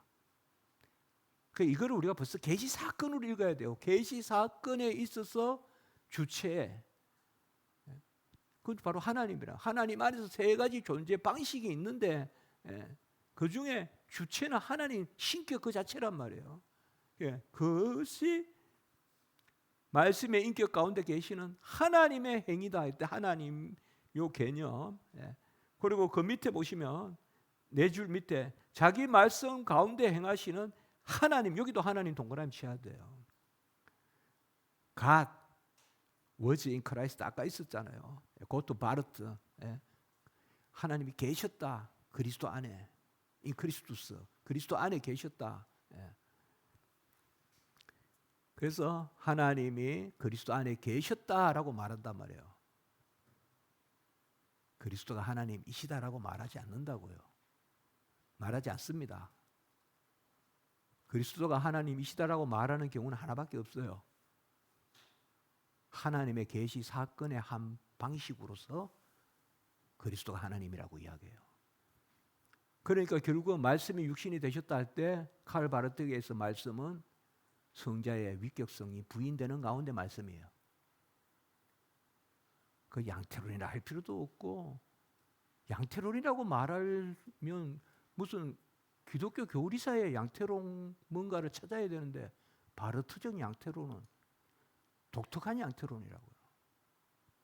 이거를 우리가 벌써 계시 사건으로 읽어야 돼요. 계시 사건에 있어서 주체, 그건 바로 하나님이라. 하나님 안에서 세 가지 존재 방식이 있는데 그 중에 주체는 하나님 신격 그 자체란 말이에요. 그것이 말씀의 인격 가운데 계시는 하나님의 행위다 할 때 하나님 요 개념. 그리고 그 밑에 보시면 네 줄 밑에 자기 말씀 가운데 행하시는 하나님, 여기도 하나님 동그라미 쳐야 돼요. God was in Christ 아까 있었잖아요. 그것도 바르트. 하나님이 계셨다. 그리스도 안에. 인 크리스투스. 그리스도 안에 계셨다. 그래서 하나님이 그리스도 안에 계셨다라고 말한단 말이에요. 그리스도가 하나님이시다라고 말하지 않는다고요. 말하지 않습니다. 그리스도가 하나님이시다라고 말하는 경우는 하나밖에 없어요. 하나님의 계시 사건의 한 방식으로서 그리스도가 하나님이라고 이야기해요. 그러니까 결국 말씀이 육신이 되셨다 할 때 칼 바르트에서 말씀은 성자의 위격성이 부인되는 가운데 말씀이에요. 그 양태론이라 할 필요도 없고, 양태론이라고 말하면 무슨 기독교 교리사의 양태론 뭔가를 찾아야 되는데 바르트적 양태론은 독특한 양태론이라고요.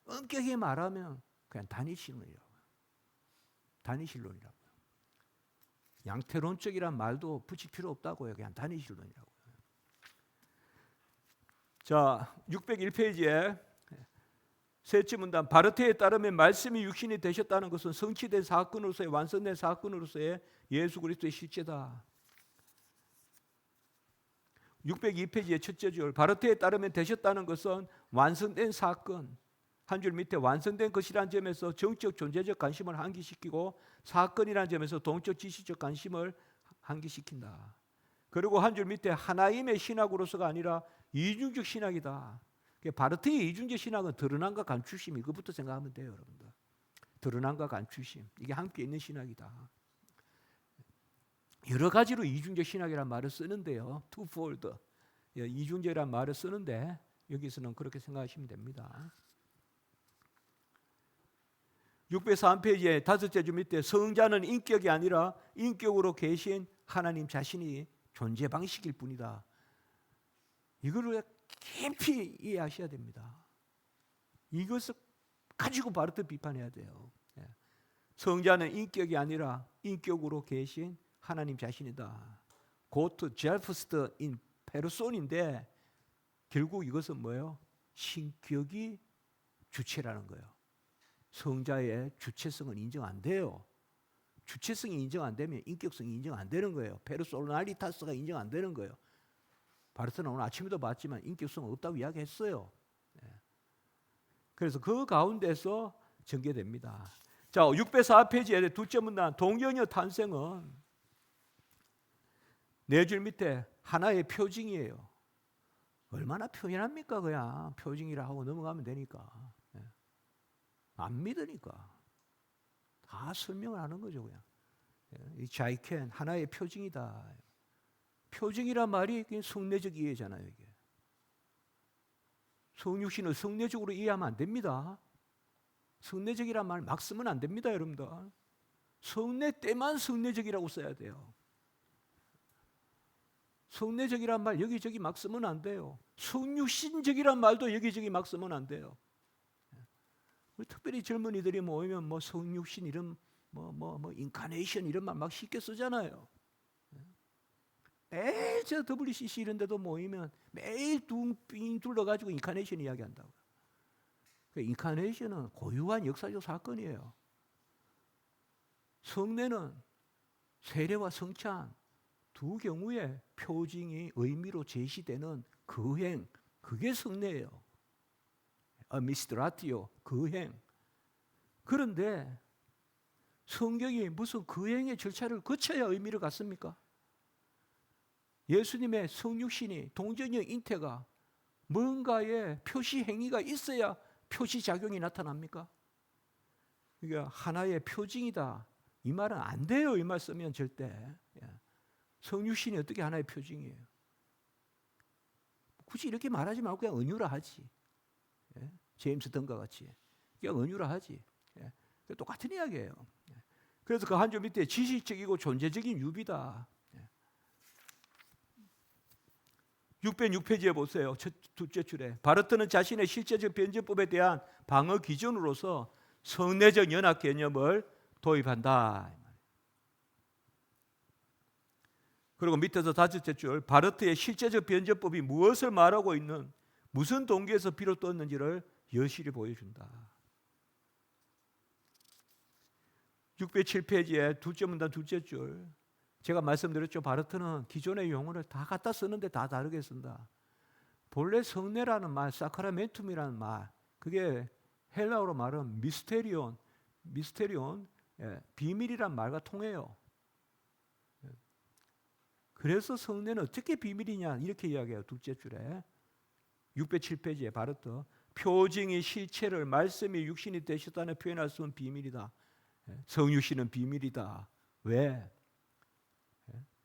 엄격히 말하면 그냥 단일신론이라고요. 단일신론이라고요. 양태론적이란 말도 붙일 필요 없다고요. 그냥 단일신론이라고요. 자, 601페이지에 셋째 문단, 바르트에 따르면 말씀이 육신이 되셨다는 것은 성취된 사건으로서의, 완성된 사건으로서의 예수 그리스도의 실제다. 602페이지의 첫째 줄, 바르트에 따르면 되셨다는 것은 완성된 사건, 한 줄 밑에 완성된 것이라는 점에서 정적 존재적 관심을 환기시키고 사건이라는 점에서 동적 지식적 관심을 환기시킨다. 그리고 한 줄 밑에 하나임의 신학으로서가 아니라 이중적 신학이다. 바르트의 이중적 신학은 드러남과 감추심, 이것부터 생각하면 돼요, 여러분들. 드러남과 감추심, 이게 함께 있는 신학이다. 여러 가지로 이중적 신학이라는 말을 쓰는데요, twofold, 이중적이라는 말을 쓰는데 여기서는 그렇게 생각하시면 됩니다. 603페이지에 다섯째 줄 밑에 성자는 인격이 아니라 인격으로 계신 하나님 자신이 존재 방식일 뿐이다. 이거를 깊이 이해하셔야 됩니다. 이것을 가지고 바르트 비판해야 돼요. 성자는 인격이 아니라 인격으로 계신 하나님 자신이다. 고트 젤프스트 인 페르손인데 결국 이것은 뭐예요? 신격이 주체라는 거예요. 성자의 주체성은 인정 안 돼요. 주체성이 인정 안 되면 인격성이 인정 안 되는 거예요. 페르소날리타스가 인정 안 되는 거예요. 바르트는 오늘 아침에도 봤지만 인격성은 없다고 이야기했어요. 그래서 그 가운데서 전개됩니다. 자, 604페이지에 두째 문단, 동정녀 탄생은 네 줄 밑에 하나의 표징이에요. 얼마나 표현합니까? 그냥 표징이라 하고 넘어가면 되니까. 안 믿으니까 다 설명을 하는 거죠. 그냥 이 자이켄 하나의 표징이다. 표징이란 말이 성내적 이해잖아요. 이게 성육신을 성내적으로 이해하면 안 됩니다. 성내적이란 말 막 쓰면 안 됩니다, 여러분들. 성내 때만 성내적이라고 써야 돼요. 성내적이란 말 여기저기 막 쓰면 안 돼요. 성육신적이란 말도 여기저기 막 쓰면 안 돼요. 특별히 젊은이들이 모이면 뭐 성육신 이런 뭐 인카네이션 이런 말 막 쉽게 쓰잖아요. 매일 저 WCC 이런 데도 모이면 매일 빙 둘러가지고 인카네이션 이야기한다고. 인카네이션은 고유한 역사적 사건이에요. 성례는 세례와 성찬 두 경우에 표징이 의미로 제시되는 그 행, 그게 성례예요. 미스트라티오, 그 행. 그런데 성경이 무슨 그 행의 절차를 거쳐야 의미를 갖습니까? 예수님의 성육신이 동정녀 잉태가 뭔가의 표시 행위가 있어야 표시 작용이 나타납니까? 그러니까 하나의 표징이다. 이 말은 안 돼요. 이 말 쓰면 절대. 성육신이 어떻게 하나의 표징이에요? 굳이 이렇게 말하지 말고 그냥 은유라 하지. 제임스 던과 같이 그냥 은유라 하지. 똑같은 이야기예요. 그래서 그 한 줄 밑에 지식적이고 존재적인 유비다. 606페이지에 보세요. 둘째 줄에 바르트는 자신의 실제적 변증법에 대한 방어 기준으로서 성내적 연합 개념을 도입한다. 그리고 밑에서 다섯째 줄 바르트의 실제적 변증법이 무엇을 말하고 있는 무슨 동기에서 비롯되었는지를 여실히 보여준다. 607페이지에 둘째 문단 둘째 줄 제가 말씀드렸죠. 바르트는 기존의 용어를 다 갖다 쓰는데 다 다르게 쓴다. 본래 성례라는 말, 사크라멘툼이라는 말, 그게 헬라어로 말은 미스테리온, 비밀이란 말과 통해요. 그래서 성례는 어떻게 비밀이냐 이렇게 이야기해요. 둘째 줄에 607페이지에 바르트 표징이 실체를 말씀이 육신이 되셨다는 표현할 수 있는 비밀이다. 성육신은 비밀이다. 왜?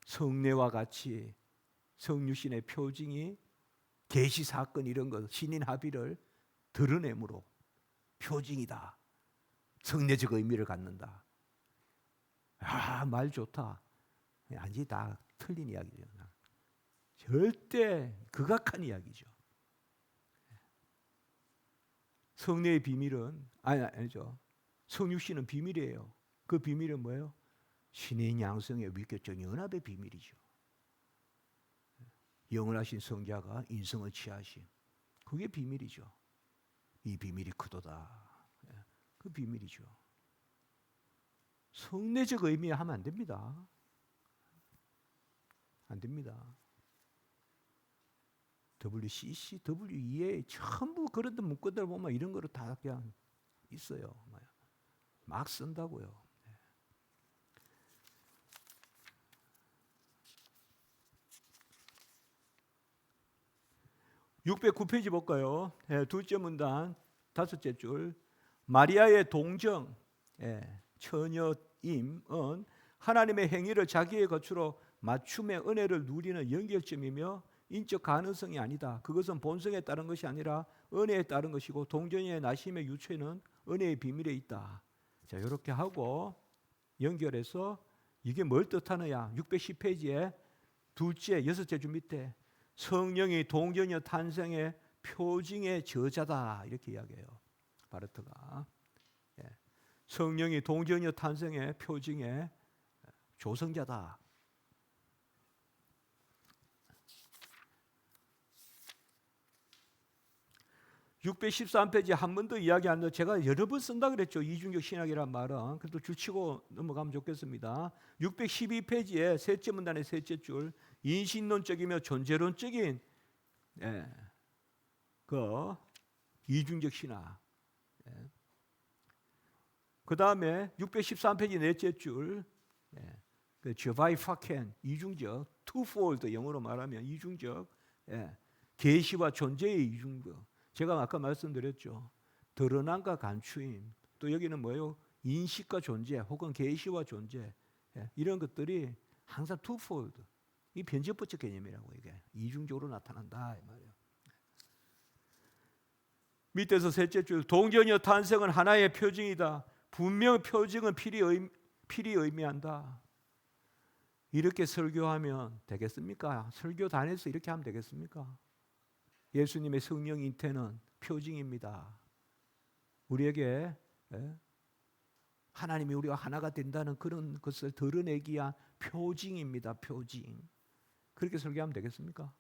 성례와 같이 성육신의 표징이 계시 사건 이런 것 신인 합의를 드러내므로 표징이다. 성례적 의미를 갖는다. 아, 말 좋다. 아니 다 틀린 이야기죠. 절대 극악한 이야기죠. 성례의 비밀은 아니죠. 성육신은 비밀이에요. 그 비밀은 뭐예요? 신인 양성의 위격적 연합의 비밀이죠. 영원하신 성자가 인성을 취하심. 그게 비밀이죠. 이 비밀이 크도다. 그 비밀이죠. 성례적 의미 하면 안 됩니다. 안 됩니다. WCC, WEA 전부 그런 문구들 보면 이런 거로 다 그냥 있어요. 막 쓴다고요. 609페이지 볼까요? 둘째 문단 다섯째 줄 마리아의 동정 처녀임은 하나님의 행위를 자기의 것으로 맞춤의 은혜를 누리는 연결점이며 인적 가능성이 아니다. 그것은 본성에 따른 것이 아니라 은혜에 따른 것이고 동정녀의 나심의 유체는 은혜의 비밀에 있다. 자, 이렇게 하고 연결해서 이게 뭘 뜻하느냐? 610페이지에 둘째 여섯째 줄 밑에 성령이 동정녀 탄생의 표징의 저자다 이렇게 이야기해요. 바르트가 성령이 동정녀 탄생의 표징의 조성자다. 613페이지 한 번 더 이야기 안 넣어. 제가 여러 번 쓴다 그랬죠. 이중적 신학이란 말은. 그래도 줄치고 넘어가면 좋겠습니다. 612페이지에 셋째 문단의 셋째 줄 인신론적이며 존재론적인 그 이중적 신학. 그 다음에 613페이지 넷째 줄 그 저바이 파켄 이중적 투폴드 영어로 말하면 이중적 계시와 존재의 이중적. 제가 아까 말씀드렸죠. 드러남과 감추임. 또 여기는 뭐예요? 인식과 존재 혹은 계시와 존재. 이런 것들이 항상 투폴드, 이 변증법적 개념이라고 이게 이중적으로 나타난다 이 말이에요. 밑에서 셋째 줄, 동전이여 탄생은 하나의 표징이다. 분명 표징은 필히 의미한다. 이렇게 설교하면 되겠습니까? 설교단에서 이렇게 하면 되겠습니까? 예수님의 성령 잉태는 표징입니다. 우리에게 하나님이 우리가 하나가 된다는 그런 것을 드러내기 위한 표징입니다. 표징. 그렇게 설교하면 되겠습니까?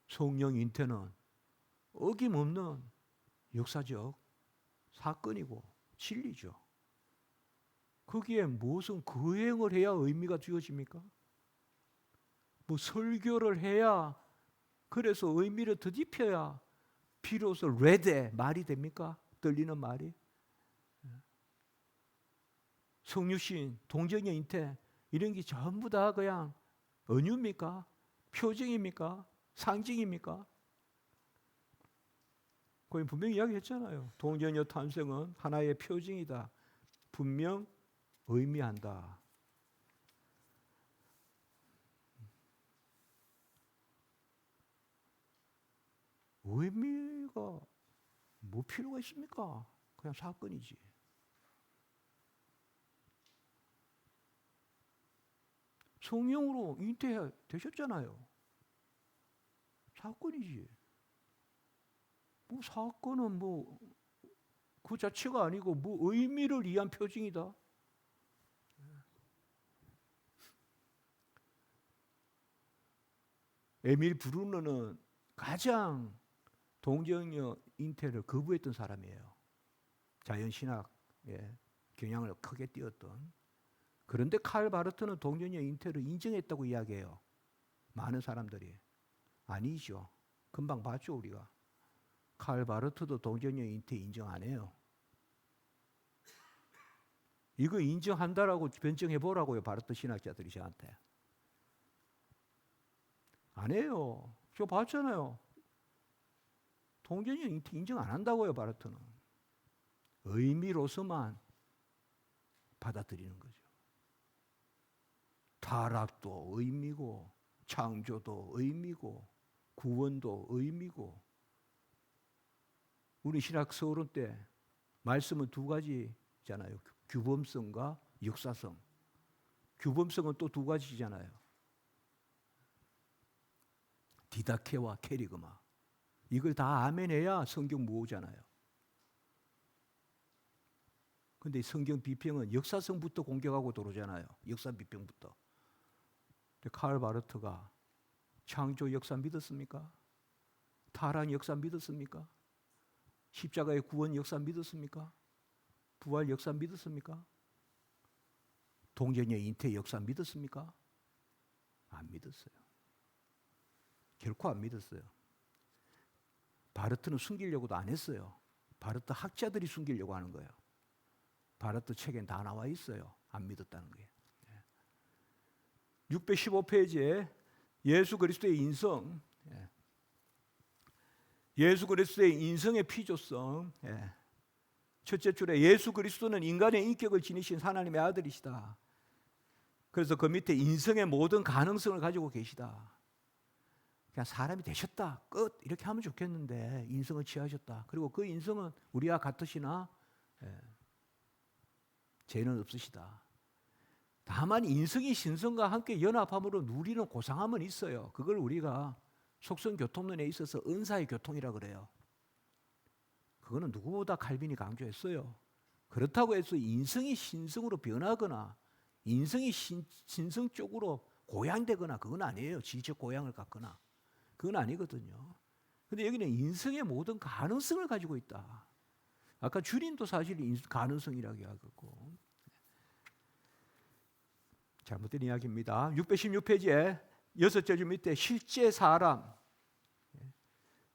성령 잉태는 어김없는 역사적 사건이고 진리죠. 거기에 무슨 거행을 해야 의미가 주어집니까? 뭐 설교를 해야, 그래서 의미를 더딥혀야 비로소 레데 말이 됩니까? 들리는 말이. 성육신, 동정의 잉태 이런 게 전부 다 그냥 은유입니까? 표징입니까? 상징입니까? 거기 분명히 이야기했잖아요. 동정의 탄생은 하나의 표징이다. 분명 의미한다. 의미가 뭐 필요가 있습니까? 그냥 사건이지. 성령으로 잉태되셨잖아요. 사건이지. 뭐 사건은 뭐 그 자체가 아니고 뭐 의미를 위한 표징이다. 에밀 브루너는 가장 동정녀 잉태를 거부했던 사람이에요. 자연신학에 경향을 크게 띄었던. 그런데 칼 바르트는 동정녀 잉태를 인정했다고 이야기해요. 많은 사람들이. 아니죠. 금방 봤죠 우리가. 칼 바르트도 동정녀 잉태 인정 안 해요. 이거 인정한다라고 변증해 보라고요. 바르트 신학자들이 저한테. 안 해요. 저 봤잖아요. 동정녀 잉태 인정 안 한다고요. 바르트는. 의미로서만 받아들이는 거죠. 타락도 의미고 창조도 의미고 구원도 의미고. 우리 신학 서론 때 말씀은 두 가지잖아요. 규범성과 역사성. 규범성은 또 두 가지잖아요. 디다케와 캐리그마. 이걸 다 아멘해야 성경 모으잖아요. 근데 성경 비평은 역사성부터 공격하고 들어오잖아요. 역사 비평부터. 칼 바르트가 창조 역사 믿었습니까? 타락 역사 믿었습니까? 십자가의 구원 역사 믿었습니까? 부활 역사 믿었습니까? 동정녀 잉태 역사 믿었습니까? 안 믿었어요. 결코 안 믿었어요. 바르트는 숨기려고도 안 했어요. 바르트 학자들이 숨기려고 하는 거예요. 바르트 책엔 다 나와 있어요. 안 믿었다는 게. 615페이지에 예수 그리스도의 인성, 예수 그리스도의 인성의 피조성. 첫째 줄에 예수 그리스도는 인간의 인격을 지니신 하나님의 아들이시다. 그래서 그 밑에 인성의 모든 가능성을 가지고 계시다. 그냥 사람이 되셨다. 끝. 이렇게 하면 좋겠는데 인성을 취하셨다. 그리고 그 인성은 우리와 같으시나 죄는 없으시다. 다만 인성이 신성과 함께 연합함으로 누리는 고상함은 있어요. 그걸 우리가 속성교통론에 있어서 은사의 교통이라 그래요. 그거는 누구보다 칼빈이 강조했어요. 그렇다고 해서 인성이 신성으로 변하거나 인성이 신성 쪽으로 고양되거나 그건 아니에요. 지적 고양을 갖거나 그건 아니거든요. 근데 여기는 인성의 모든 가능성을 가지고 있다. 아까 주님도 사실 가능성이라고 하고 잘못된 이야기입니다. 616페이지에 6째 줄 밑에 실제 사람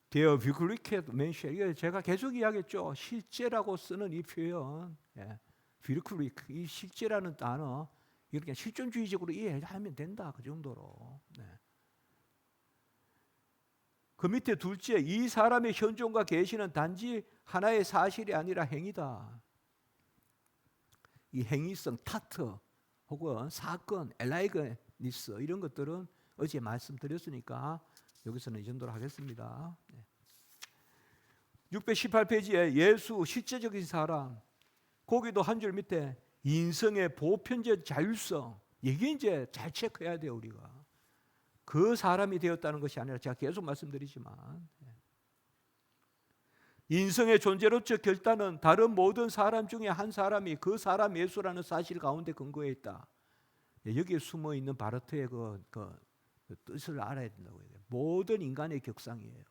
데어 비클리켓 맨시 이게 제가 계속 이야기했죠. 실제라고 쓰는 이 표현 비클릭 이 실제라는 단어 이렇게 실존주의적으로 이해하면 된다. 그 정도로. 그 밑에 둘째 이 사람의 현존과 계시는 단지 하나의 사실이 아니라 행위다. 이 행위성 타트 혹은 사건, 엘라이그니스 이런 것들은 어제 말씀드렸으니까 여기서는 이 정도로 하겠습니다. 618페이지에 예수 실제적인 사람, 거기도 한 줄 밑에 인성의 보편적 자율성, 이게 이제 잘 체크해야 돼요. 우리가 그 사람이 되었다는 것이 아니라 제가 계속 말씀드리지만 인성의 존재로적 결단은 다른 모든 사람 중에 한 사람이 그 사람 예수라는 사실 가운데 근거해 있다. 여기에 숨어 있는 바르트의 그 뜻을 알아야 된다고 해요. 모든 인간의 격상이에요.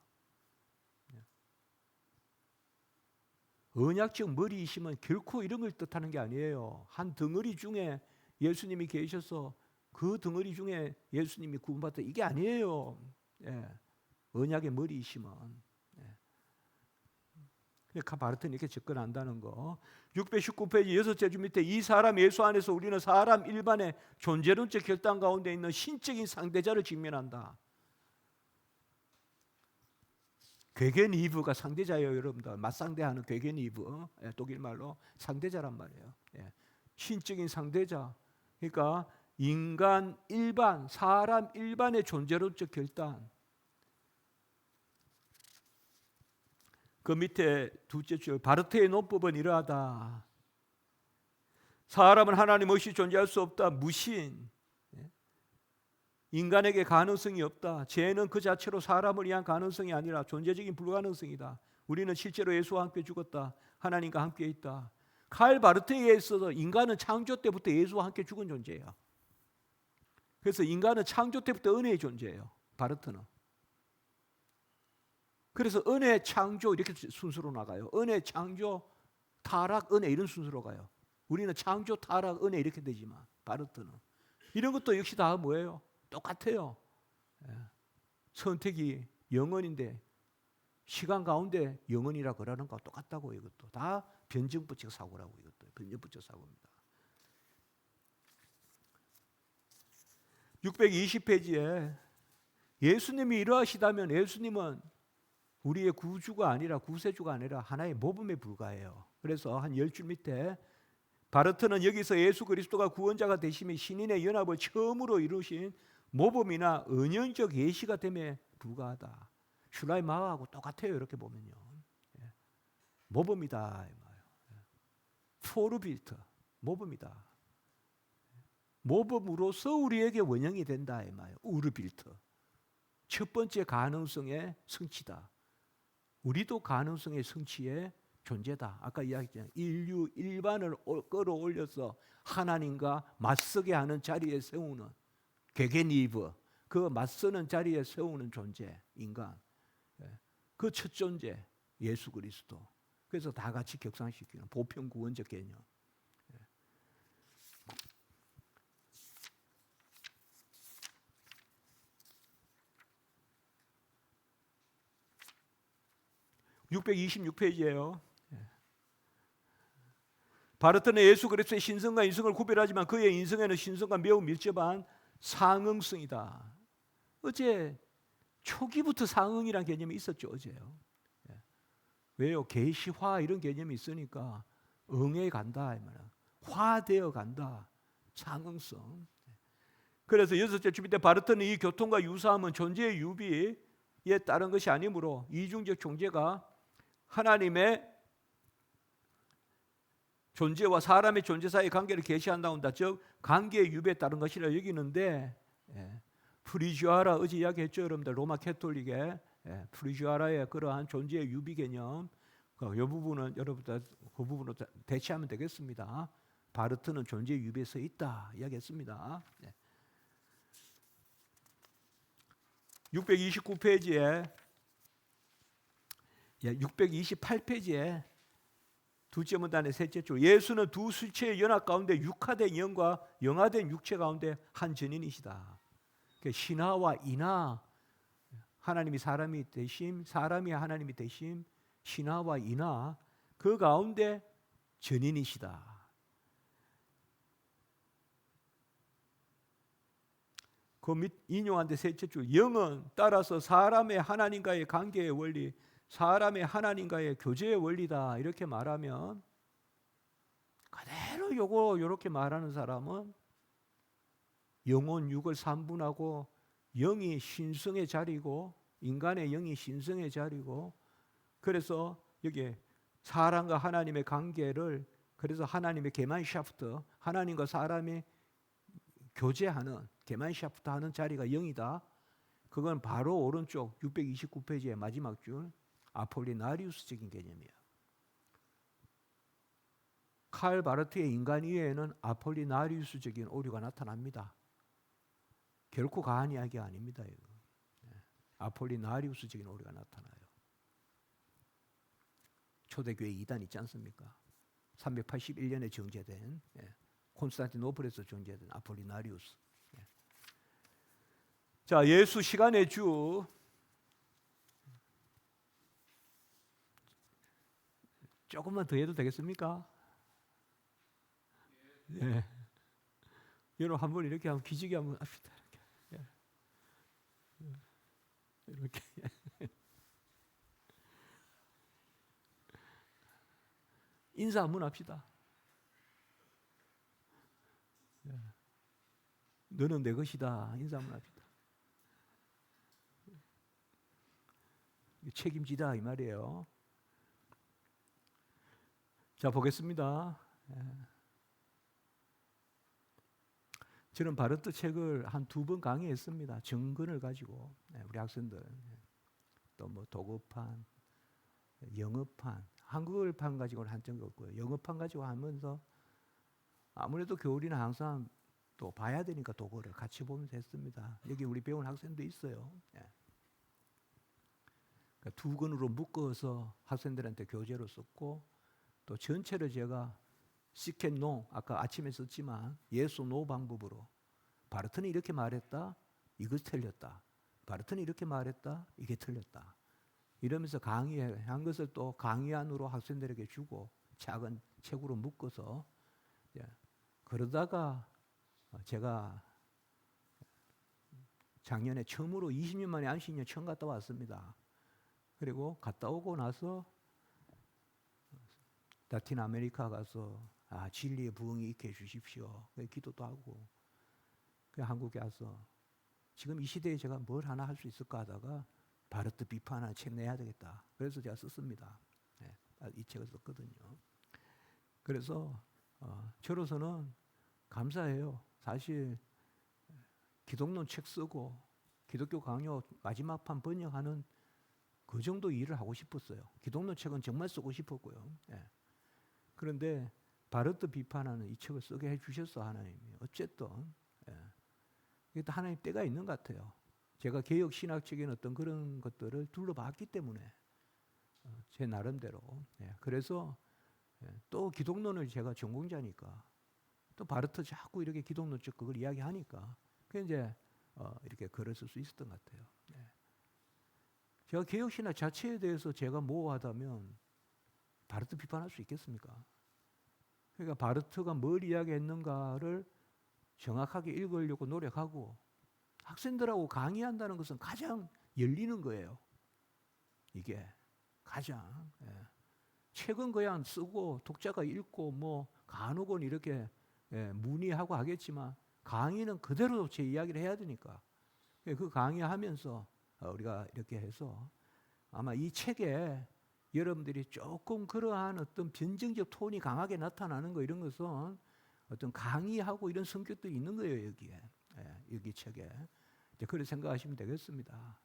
언약적 머리이심은 결코 이런 걸 뜻하는 게 아니에요. 한 덩어리 중에 예수님이 계셔서 그 덩어리 중에 예수님이 구원받다 이게 아니에요. 언약의 머리이심은. 바르트는 이렇게 접근한다는 거. 619페이지 6째 밑에 이 사람 예수 안에서 우리는 사람 일반의 존재론적 결단 가운데 있는 신적인 상대자를 직면한다. 괴겐 이브가 상대자예요, 여러분들. 맞상대하는 괴겐 이브, 독일말로 상대자란 말이에요. 신적인 상대자. 그러니까 인간 일반, 사람 일반의 존재론적 결단. 그 밑에 두째 줄 바르트의 논법은 이러하다. 사람은 하나님 없이 존재할 수 없다. 무신. 인간에게 가능성이 없다. 죄는 그 자체로 사람을 위한 가능성이 아니라 존재적인 불가능성이다. 우리는 실제로 예수와 함께 죽었다. 하나님과 함께 있다. 칼 바르트에 있어서 인간은 창조 때부터 예수와 함께 죽은 존재예요. 그래서 인간은 창조 때부터 은혜의 존재예요. 바르트는. 그래서 은혜, 창조 이렇게 순서로 나가요. 은혜, 창조, 타락, 은혜 이런 순서로 가요. 우리는 창조, 타락, 은혜 이렇게 되지만 바르트는 이런 것도 역시 다 뭐예요? 똑같아요. 선택이 영원인데 시간 가운데 영원이라 그러는 거 똑같다고. 이것도 다 변증법적 사고라고. 이것도 변증법적 사고입니다. 620페이지에 예수님이 이러하시다면 예수님은 우리의 구주가 아니라 구세주가 아니라 하나의 모범에 불과해요. 그래서 한 10줄 밑에 바르트는 여기서 예수 그리스도가 구원자가 되심이 신인의 연합을 처음으로 이루신 모범이나 은연적 예시가 됨에 불과하다. 슐라이마하고 똑같아요. 이렇게 보면요. 모범이다. 포르빌트 모범이다. 모범으로서 우리에게 원형이 된다. 이 말이에요. 우르빌트 첫 번째 가능성의 성취다. 우리도 가능성의 성취의 존재다. 아까 이야기했잖아요. 인류 일반을 끌어올려서 하나님과 맞서게 하는 자리에 세우는 괴게니브, 그 맞서는 자리에 세우는 존재, 인간. 그 첫 존재 예수 그리스도. 그래서 다 같이 격상시키는 보편 구원적 개념. (626페이지예요) 바르트는 예수 그리스도의 신성과 인성을 구별하지만 그의 인성에는 신성과 매우 밀접한 상응성이다. 어제 초기부터 상응이라는 개념이 있었죠. 어제요. 왜요? 계시화 이런 개념이 있으니까 응해 간다. 화되어 간다. 상응성. 그래서 6째 주 밑에 바르트는 이 교통과 유사함은 존재의 유비에 따른 것이 아니므로 이중적 존재가 하나님의 존재와 사람의 존재 사이의 관계를 계시한다온다. 즉 관계의 유비에 따른 것이라 여기는데 프리주아라 어제 이야기했죠. 여러분들 로마 캐톨릭의 프리주아라의 그러한 존재의 유비 개념 이 부분은 여러분들 그 부분으로 대체하면 되겠습니다. 바르트는 존재의 유비에 서 있다 이야기했습니다. 629페이지에 628페이지에 두째 문단의 셋째 줄 예수는 두 실체의 연합 가운데 육화된 영과 영화된 육체 가운데 한 전인이시다. 신화와 인화, 하나님이 사람이 되심, 사람이 하나님이 되심, 신화와 인화 그 가운데 전인이시다. 그 밑 인용한 데 셋째 줄 영은 따라서 사람의 하나님과의 관계의 원리, 사람의 하나님과의 교제의 원리다. 이렇게 말하면 그대로 요렇게 말하는 사람은 영혼 육을 삼분하고 영이 신성의 자리고, 인간의 영이 신성의 자리고, 그래서 여기 사람과 하나님의 관계를, 그래서 하나님의 게만샤프트, 하나님과 사람이 교제하는 게만샤프트 하는 자리가 영이다. 그건 바로 오른쪽 629페이지의 마지막 줄, 아폴리나리우스적인 개념이에요. 칼 바르트의 인간 이해에는 아폴리나리우스적인 오류가 나타납니다. 결코 과한 이야기가 아닙니다. 이거. 아폴리나리우스적인 오류가 나타나요. 초대교회 이단 있지 않습니까? 381년에 정제된, 콘스탄티노플에서 정제된 아폴리나리우스. 자, 예수 시간의 주. 조금만 더 해도 되겠습니까? 네. 여러분 한번 이렇게 한번 기지개 한번 합시다. 이렇게. 인사 한번 합시다. 너는 내 것이다. 인사 한번 합시다. 책임지다 이 말이에요. 자, 보겠습니다. 저는 바르트 책을 한 2번 강의했습니다. 정근을 가지고. 우리 학생들 또 뭐 도급판, 영어판, 한국어판 가지고는 한 적이 없고요. 영어판 가지고 하면서 아무래도 교리는 항상 또 봐야 되니까 도구를 같이 보면서 했습니다. 여기 우리 배운 학생도 있어요. 그러니까 2권으로 묶어서 학생들한테 교재로 썼고, 또 전체를 제가 시켓노, 아까 아침에 썼지만 예스 노 방법으로, 바르트는 이렇게 말했다, 이것 틀렸다. 바르트는 이렇게 말했다, 이게 틀렸다. 이러면서 강의한 것을 또 강의안으로 학생들에게 주고 작은 책으로 묶어서, 그러다가 제가 작년에 처음으로 20년 만에 안식년 처음 갔다 왔습니다. 그리고 갔다 오고 나서 라틴 아메리카 가서 진리의 부흥이 있게 해주십시오. 기도도 하고, 한국에 와서 지금 이 시대에 제가 뭘 하나 할 수 있을까 하다가 바르트 비판하는 책 내야 되겠다. 그래서 제가 썼습니다. 이 책을 썼거든요. 그래서 저로서는 감사해요. 사실 기독론 책 쓰고 기독교 강요 마지막 판 번역하는 그 정도 일을 하고 싶었어요. 기독론 책은 정말 쓰고 싶었고요. 그런데 바르트 비판하는 이 책을 쓰게 해주셨어, 하나님이. 어쨌든 이게 하나님 때가 있는 것 같아요. 제가 개혁 신학적인 어떤 그런 것들을 둘러봤기 때문에 제 나름대로. 그래서 또 기독론을 제가 전공자니까 또 바르트 자꾸 이렇게 기독론적 그걸 이야기하니까 그 이제 이렇게 글을 쓸 수 있었던 것 같아요. 제가 개혁 신학 자체에 대해서 제가 모호하다면 바르트 비판할 수 있겠습니까? 그러니까 바르트가 뭘 이야기했는가를 정확하게 읽으려고 노력하고, 학생들하고 강의한다는 것은 가장 열리는 거예요. 이게 가장. 책은 그냥 쓰고 독자가 읽고 뭐 간혹은 이렇게 문의하고 하겠지만, 강의는 그대로 제 이야기를 해야 되니까 그 강의하면서 우리가 이렇게 해서 아마 이 책에 여러분들이 조금 그러한 어떤 변증적 톤이 강하게 나타나는 거, 이런 것은 어떤 강의하고 이런 성격도 있는 거예요. 여기에. 여기 책에. 이제 그렇게 생각하시면 되겠습니다.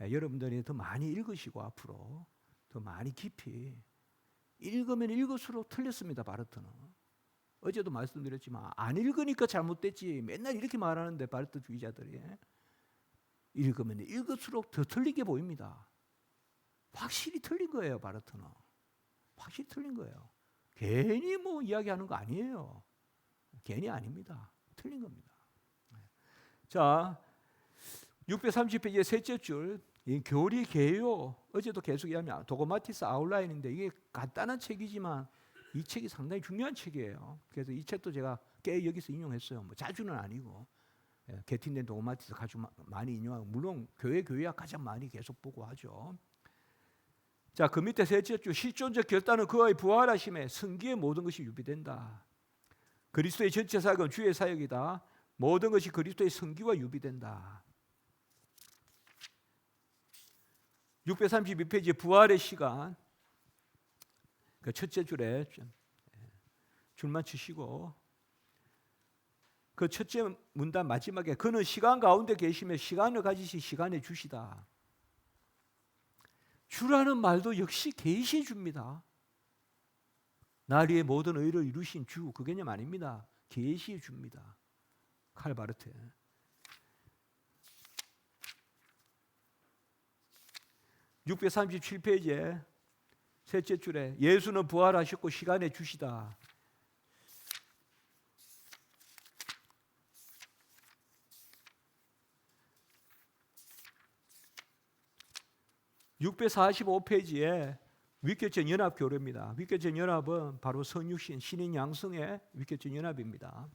여러분들이 더 많이 읽으시고 앞으로 더 많이 깊이 읽으면 읽을수록 틀렸습니다. 바르트는. 어제도 말씀드렸지만 안 읽으니까 잘못됐지 맨날 이렇게 말하는데, 바르트 주의자들이 읽으면 읽을수록 더 틀리게 보입니다. 확실히 틀린 거예요. 바르트는 확실히 틀린 거예요. 괜히 뭐 이야기하는 거 아니에요. 괜히 아닙니다. 틀린 겁니다. 자, 630페이지의 셋째 줄, 이 교리 개요. 어제도 계속 이야기하면 도그마티스 아웃라인인데, 이게 간단한 책이지만 이 책이 상당히 중요한 책이에요. 그래서 이 책도 제가 꽤 여기서 인용했어요. 뭐 자주는 아니고, 게틴된 도그마티스 아주 많이 인용하고, 물론 교회학 가장 많이 계속 보고 하죠. 자, 그 밑에 셋째 줄, 실존적 결단은 그와의 부활하심에 성기의 모든 것이 유비된다. 그리스도의 전체 사역은 주의 사역이다. 모든 것이 그리스도의 성기와 유비된다. 632페이지 부활의 시간, 그 첫째 줄에 줄만 치시고, 그 첫째 문단 마지막에 그는 시간 가운데 계시며 시간을 가지시 시간에 주시다. 주라는 말도 역시 계시 줍니다. 날 위해 모든 의를 이루신 주, 그 개념 아닙니다. 계시 줍니다. 칼바르트. 637페이지에 셋째 줄에 예수는 부활하셨고 시간에 주시다. (645페이지에) 위교적 연합 교례입니다. 위교적 연합은 바로 성육신 신인 양성의 위교적 연합입니다.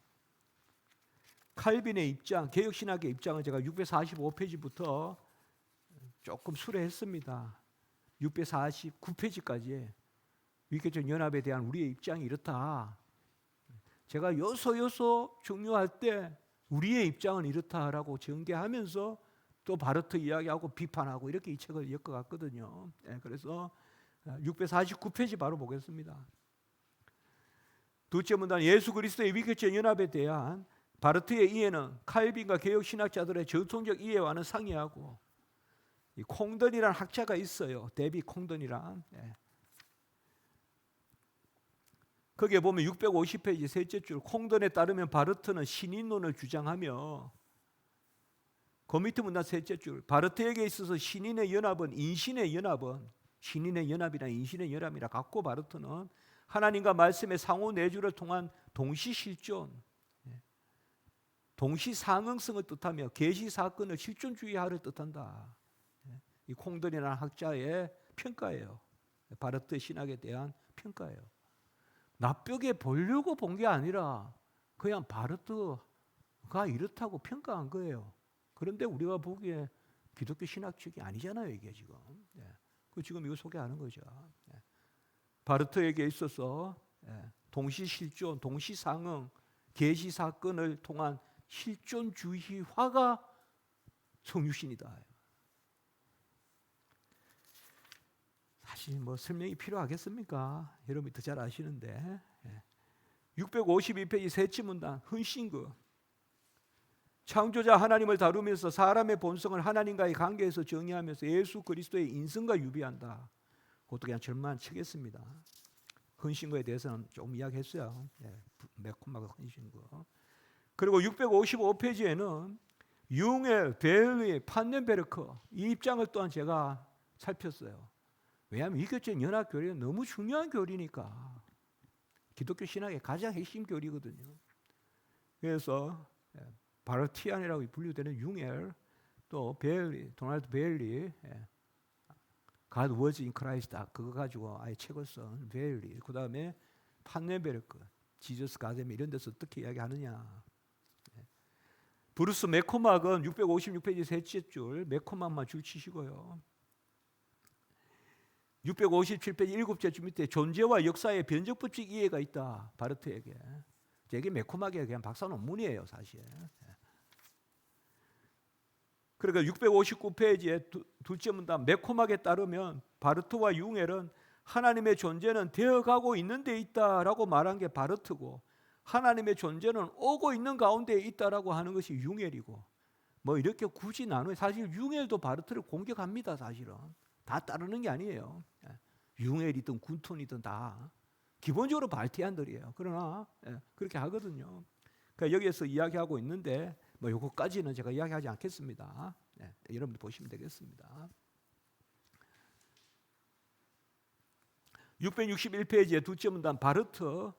칼빈의 입장, 개혁신학의 입장은 제가 645페이지부터 조금 수레했습니다. 649페이지까지 위교적 연합에 대한 우리의 입장이 이렇다. 제가 요소 중요할 때 우리의 입장은 이렇다라고 전개하면서 또 바르트 이야기하고 비판하고 이렇게 이 책을 엮어갔거든요. 그래서 649페이지 바로 보겠습니다. 두째 문단 예수 그리스도의 위교적 연합에 대한 바르트의 이해는 칼빈과 개혁신학자들의 전통적 이해와는 상이하고, 이 콩던이라는 학자가 있어요. 데비 콩던이란. 거기에 보면 650페이지 셋째 줄, 콩던에 따르면 바르트는 신인론을 주장하며, 그 밑에 문단 셋째 줄, 바르트에게 있어서 신인의 연합은 인신의 연합은 신인의 연합이나 인신의 연합이라 갖고, 바르트는 하나님과 말씀의 상호 내주를 통한 동시실존, 동시상응성을 뜻하며 계시 사건을 실존주의하를 뜻한다. 이 콩던이라는 학자의 평가예요. 바르트 신학에 대한 평가예요. 나쁘게 보려고 본 게 아니라 그냥 바르트가 이렇다고 평가한 거예요. 그런데 우리가 보기에 기독교 신학적이 아니잖아요, 이게 지금. 그 지금 이거 소개하는 거죠. 바르트에게 있어서 동시실존, 동시상응, 계시 사건을 통한 실존주의화가 성육신이다. 사실 뭐 설명이 필요하겠습니까? 여러분이 더 잘 아시는데. 652페이지 셋째 문단 헌신구, 창조자 하나님을 다루면서 사람의 본성을 하나님과의 관계에서 정의하면서 예수 그리스도의 인성과 유비한다. 그것도 그냥 절만 치겠습니다. 헌신구에 대해서는 조금 이야기했어요. 매콤하고 헌신구. 그리고 655페이지에는 융엘, 베를리, 판넨베르크 이 입장을 또한 제가 살폈어요. 왜냐하면 위교적 연합 교리는 너무 중요한 교리니까. 기독교 신학의 가장 핵심 교리거든요. 그래서 바르티안이라고 분류되는 융엘, 또 베일리, 도널드 베일리, God was in Christ, 그거 가지고 아예 책을 쓴 베일리, 그 다음에 판넨베르크, 지저스 가데미 이런 데서 어떻게 이야기하느냐. 브루스 맥코막은 656페이지 셋째 줄, 맥코막만 줄 치시고요. 657페이지 일곱째 줄 밑에 존재와 역사의 변적법칙 이해가 있다. 바르트에게. 이게 매콤하게 그냥 박사 논문이에요, 사실. 그러니까 659페이지에 둘째 문단 매콤하게 따르면 바르트와 융엘은 하나님의 존재는 되어가고 있는 데 있다라고 말한 게 바르트고, 하나님의 존재는 오고 있는 가운데 있다라고 하는 것이 융엘이고, 뭐 이렇게 굳이 나누어 사실 융엘도 바르트를 공격합니다. 사실은 다 따르는 게 아니에요. 융엘이든 군톤이든 다 기본적으로 발티안들이에요. 그러나 그렇게 하거든요. 그러니까 여기에서 이야기하고 있는데 뭐 요거까지는 제가 이야기하지 않겠습니다. 여러분들 보시면 되겠습니다. 661페이지의 두째 문단 바르트.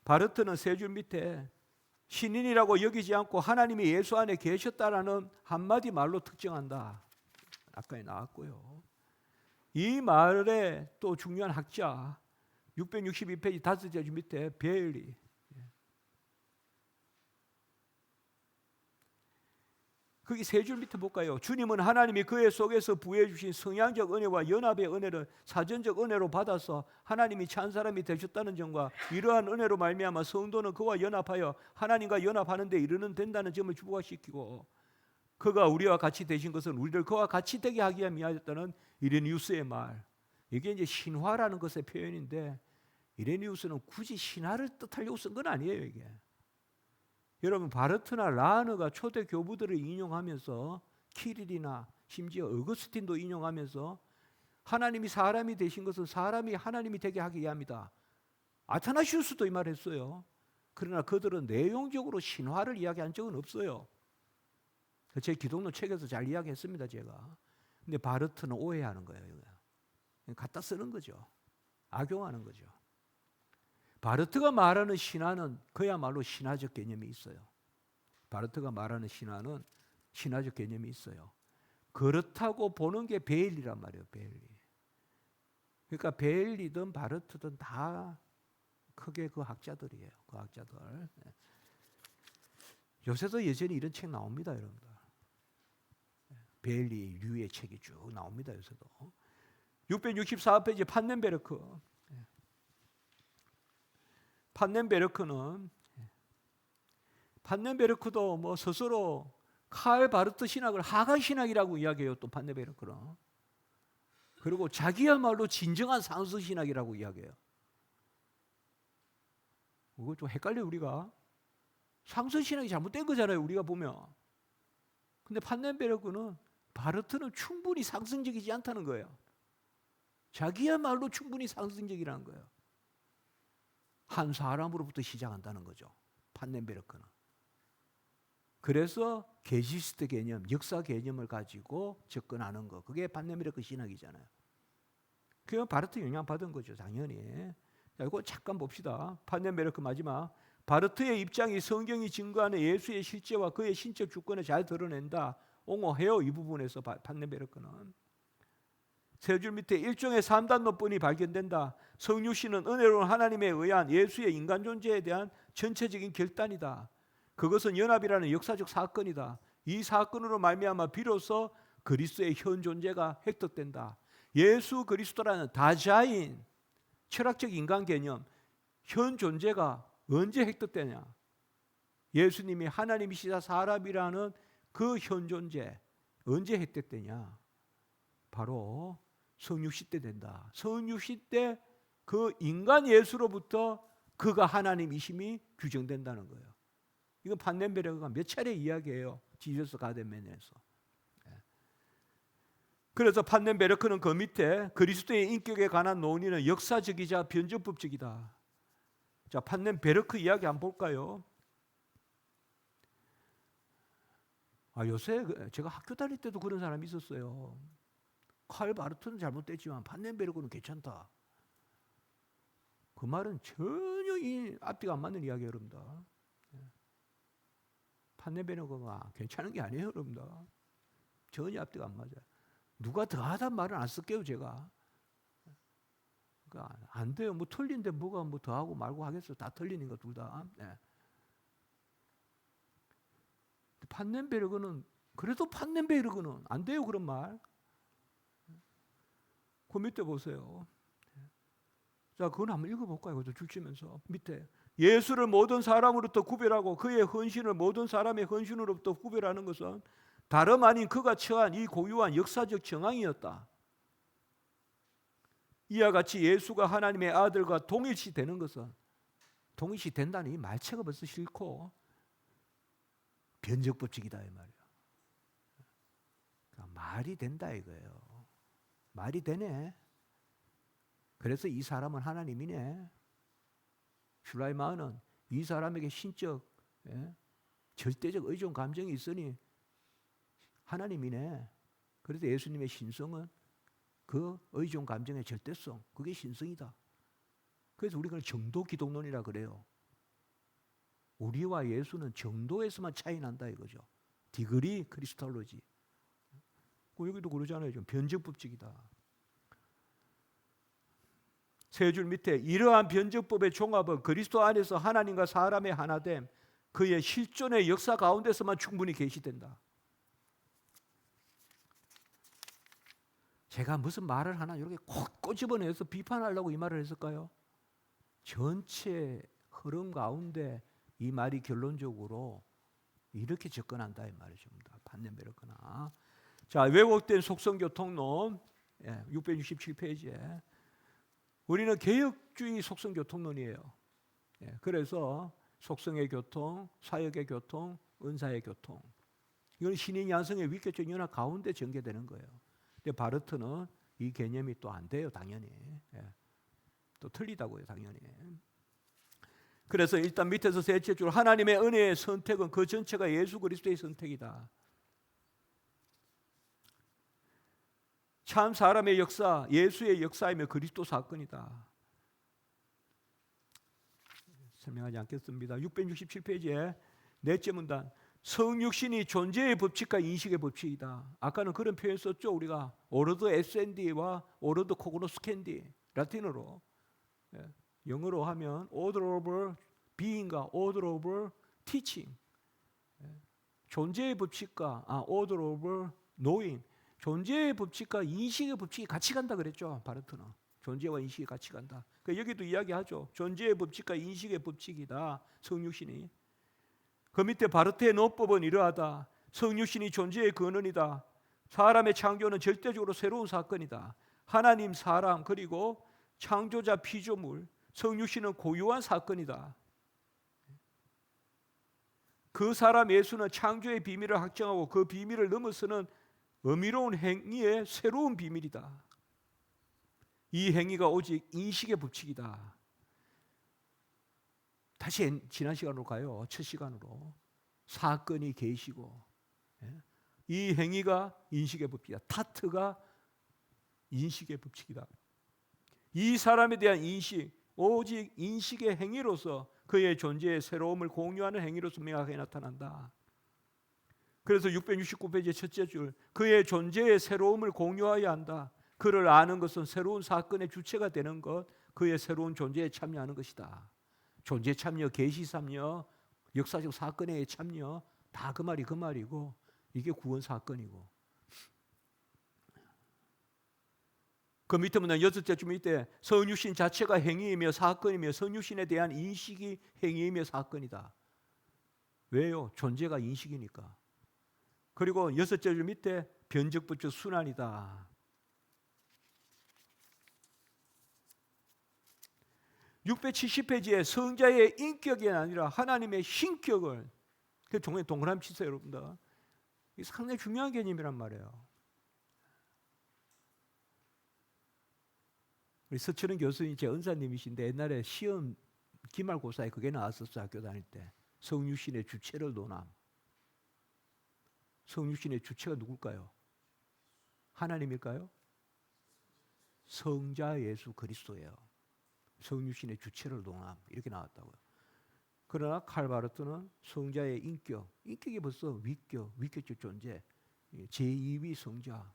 바르트는 세 줄 밑에 신인이라고 여기지 않고 하나님이 예수 안에 계셨다라는 한마디 말로 특정한다. 아까 나왔고요. 이 말의 또 중요한 학자 662페이지 다섯째 줄 밑에 베일리. 거기 세 줄 밑에 볼까요? 주님은 하나님이 그의 속에서 부해 주신 성향적 은혜와 연합의 은혜를 사전적 은혜로 받아서 하나님이 찬 사람이 되셨다는 점과 이러한 은혜로 말미암아 성도는 그와 연합하여 하나님과 연합하는 데 이르는 된다는 점을 부각시키고, 그가 우리와 같이 되신 것은 우리를 그와 같이 되게 하기 위함 이하였다는 이레니우스의 말. 이게 이제 신화라는 것의 표현인데, 이레니우스는 굳이 신화를 뜻하려고 쓴 건 아니에요. 이게 여러분, 바르트나 라하느가 초대 교부들을 인용하면서, 키릴이나 심지어 어거스틴도 인용하면서 하나님이 사람이 되신 것은 사람이 하나님이 되게 하기 위함이다. 아타나시우스도 이 말 했어요. 그러나 그들은 내용적으로 신화를 이야기한 적은 없어요. 제 기독론 책에서 잘 이야기했습니다, 제가. 근데 바르트는 오해하는 거예요. 이거. 갖다 쓰는 거죠. 악용하는 거죠. 바르트가 말하는 신화는 그야말로 신화적 개념이 있어요. 바르트가 말하는 신화는 신화적 개념이 있어요. 그렇다고 보는 게 베일리란 말이에요. 베일리. 그러니까 베일리든 바르트든 다 크게 그 학자들이에요. 그 학자들. 요새도 여전히 이런 책 나옵니다, 여러분들. 베일리 류의 책이 쭉 나옵니다, 요새도. 664페이지 판넨베르크. 판넨베르크도 뭐 스스로 칼 바르트 신학을 하가 신학이라고 이야기해요. 또 판넨베르크는. 그리고 자기야말로 진정한 상승 신학이라고 이야기해요. 그거 좀 헷갈려. 우리가 상승 신학이 잘못된 거잖아요, 우리가 보면. 근데 판넨베르크는 바르트는 충분히 상승적이지 않다는 거예요. 자기야말로 충분히 상승적이라는 거예요. 한 사람으로부터 시작한다는 거죠, 판넨베르크는. 그래서 게시스트 개념, 역사 개념을 가지고 접근하는 거, 그게 판넨베르크 신학이잖아요. 그건 바르트 영향 받은 거죠, 당연히. 자, 이거 잠깐 봅시다. 판넨베르크 마지막. 바르트의 입장이 성경이 증거하는 예수의 실제와 그의 신적 주권을 잘 드러낸다, 옹호해요. 이 부분에서 판넨베르크는. 세 줄 밑에 일종의 3단노법이 발견된다. 성육신은 은혜로운 하나님에 의한 예수의 인간 존재에 대한 전체적인 결단이다. 그것은 연합이라는 역사적 사건이다. 이 사건으로 말미암아 비로소 그리스도의 현 존재가 획득된다. 예수 그리스도라는 다자인 철학적 인간 개념, 현 존재가 언제 획득되냐? 예수님이 하나님이시자 사람이라는 그 현 존재 언제 획득되냐? 바로 성육시 때 된다. 성육시 때 그 인간 예수로부터 그가 하나님이심이 규정된다는 거예요. 이건 판넨베르크가 몇 차례 이야기해요, 지저스 가덴맨에서. 그래서 판넨베르크는 그 밑에 그리스도의 인격에 관한 논의는 역사적이자 변증법적이다. 자, 판넨베르크 이야기 한번 볼까요? 요새 제가 학교 다닐 때도 그런 사람이 있었어요. 칼 바르트는 잘못됐지만 판넨베르크는 괜찮다. 그 말은 전혀 이 앞뒤가 안 맞는 이야기예요, 여러분들. 판넨베르크가 괜찮은 게 아니에요, 여러분들. 전혀 앞뒤가 안 맞아요. 누가 더하단 말은 안 쓸게요, 제가. 그러니까 안 돼요. 뭐 틀린데 뭐가 뭐 더하고 말고 하겠어요. 다 틀리는 거 둘 다. 판넨베르크는, 그래도 판넨베르크는 안 돼요, 그런 말. 그 밑에 보세요. 자, 그건 한번 읽어볼까요? 그것도 줄치면서 밑에 예수를 모든 사람으로부터 구별하고 그의 헌신을 모든 사람의 헌신으로부터 구별하는 것은 다름 아닌 그가 처한 이 고유한 역사적 정황이었다. 이와 같이 예수가 하나님의 아들과 동일시 되는 것은, 동일시 된다는 이 말체가 벌써 싫고 변적법칙이다 이 말이야. 그러니까 말이 된다 이거예요. 말이 되네. 그래서 이 사람은 하나님이네. 슐라이마은은 이 사람에게 신적, 절대적 의존 감정이 있으니 하나님이네. 그래서 예수님의 신성은 그 의존 감정의 절대성, 그게 신성이다. 그래서 우리가 정도 기독론이라 그래요. 우리와 예수는 정도에서만 차이 난다 이거죠. 디그리 크리스톨로지. 여기도 그러잖아요. 좀 변증법칙이다. 세 줄 밑에 이러한 변증법의 종합은 그리스도 안에서 하나님과 사람의 하나됨, 그의 실존의 역사 가운데서만 충분히 계시된다. 제가 무슨 말을 하나 이렇게 콕 꼬집어내서 비판하려고 이 말을 했을까요? 전체 흐름 가운데 이 말이 결론적으로 이렇게 접근한다 이 말이죠. 반면배렸거나. 자, 왜곡된 속성교통론 667페이지에 우리는 개혁주의 속성교통론이에요. 그래서 속성의 교통, 사역의 교통, 은사의 교통. 이건 신인 양성의 위격적 연합 가운데 전개되는 거예요. 근데 바르트는 이 개념이 또 안 돼요, 당연히. 또 틀리다고요, 당연히. 그래서 일단 밑에서 셋째 줄 하나님의 은혜의 선택은 그 전체가 예수 그리스도의 선택이다. 참 사람의 역사, 예수의 역사이며 그리스도 사건이다. 설명하지 않겠습니다. 667페이지에 넷째 문단 성육신이 존재의 법칙과 인식의 법칙이다. 아까는 그런 표현 썼죠. 우리가 오르드 에센디와 오르드 코그노스캔디 라틴어로. 영어로 하면 order of being과 order of teaching. 존재의 법칙과 order of knowing. 존재의 법칙과 인식의 법칙이 같이 간다 그랬죠. 바르트는. 존재와 인식이 같이 간다. 그러니까 여기도 이야기하죠. 존재의 법칙과 인식의 법칙이다. 성육신이. 그 밑에 바르트의 논법은 이러하다. 성육신이 존재의 근원이다. 사람의 창조는 절대적으로 새로운 사건이다. 하나님, 사람, 그리고 창조자 피조물, 성육신은 고유한 사건이다. 그 사람 예수는 창조의 비밀을 확정하고 그 비밀을 넘어서는 의미로운 행위의 새로운 비밀이다. 이 행위가 오직 인식의 법칙이다. 다시 지난 시간으로 가요. 첫 시간으로. 사건이 계시고 이 행위가 인식의 법칙이다. 타트가 인식의 법칙이다. 이 사람에 대한 인식, 오직 인식의 행위로서 그의 존재의 새로움을 공유하는 행위로서 명확하게 나타난다. 그래서 669페이지 첫째 줄 그의 존재의 새로움을 공유해야 한다. 그를 아는 것은 새로운 사건의 주체가 되는 것, 그의 새로운 존재에 참여하는 것이다. 존재 참여, 계시 참여, 역사적 사건에 참여 다 그 말이고 이게 구원 사건이고. 그 밑에 보면 여섯째 줄 밑에 성육신 자체가 행위이며 사건이며 성육신에 대한 인식이 행위이며 사건이다. 왜요? 존재가 인식이니까. 그리고 여섯째 줄 밑에 변적부적 순환이다. 670페이지에 성자의 인격이 아니라 하나님의 신격을 그 종에 동그라미 치세요, 여러분들. 이게 상당히 중요한 개념이란 말이에요. 우리 서철은 교수님 제 은사님이신데 옛날에 시험 기말고사에 그게 나왔었어요. 학교 다닐 때. 성육신의 주체를 논함. 성육신의 주체가 누굴까요? 하나님일까요? 성자 예수 그리스도예요. 성육신의 주체를 논함. 이렇게 나왔다고요. 그러나 칼바르트는 성자의 인격, 인격이 벌써 위격적 존재, 제2위 성자.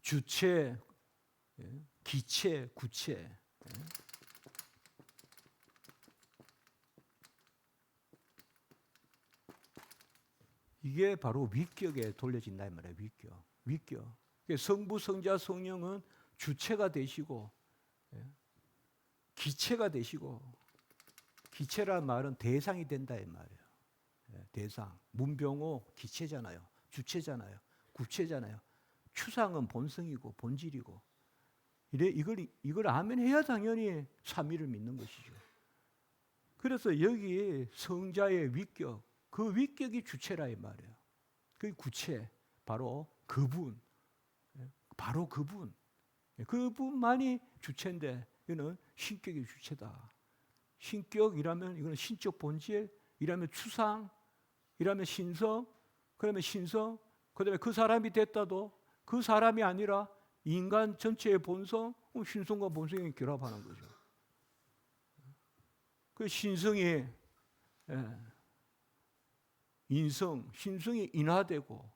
주체, 기체, 구체. 이게 바로 위격에 돌려진다 이 말이에요. 위격. 성부, 성자, 성령은 주체가 되시고 기체가 되시고 기체란 말은 대상이 된다 이 말이에요. 대상. 문병호 기체잖아요. 주체잖아요. 구체잖아요. 추상은 본성이고 본질이고. 이걸 아멘해야 당연히 삼위를 믿는 것이죠. 그래서 여기 성자의 위격, 그 위격이 주체라 이 말이에요. 그 구체, 바로 그분, 바로 그분, 그분만이 주체인데 이거는 신격이 주체다. 신격이라면 이거는 신적 본질, 이라면 추상, 이라면 신성, 그러면 신성, 그다음에 그 사람이 됐다도 그 사람이 아니라 인간 전체의 본성, 신성과 본성이 결합하는 거죠. 그 신성이 인성, 신성이 인화되고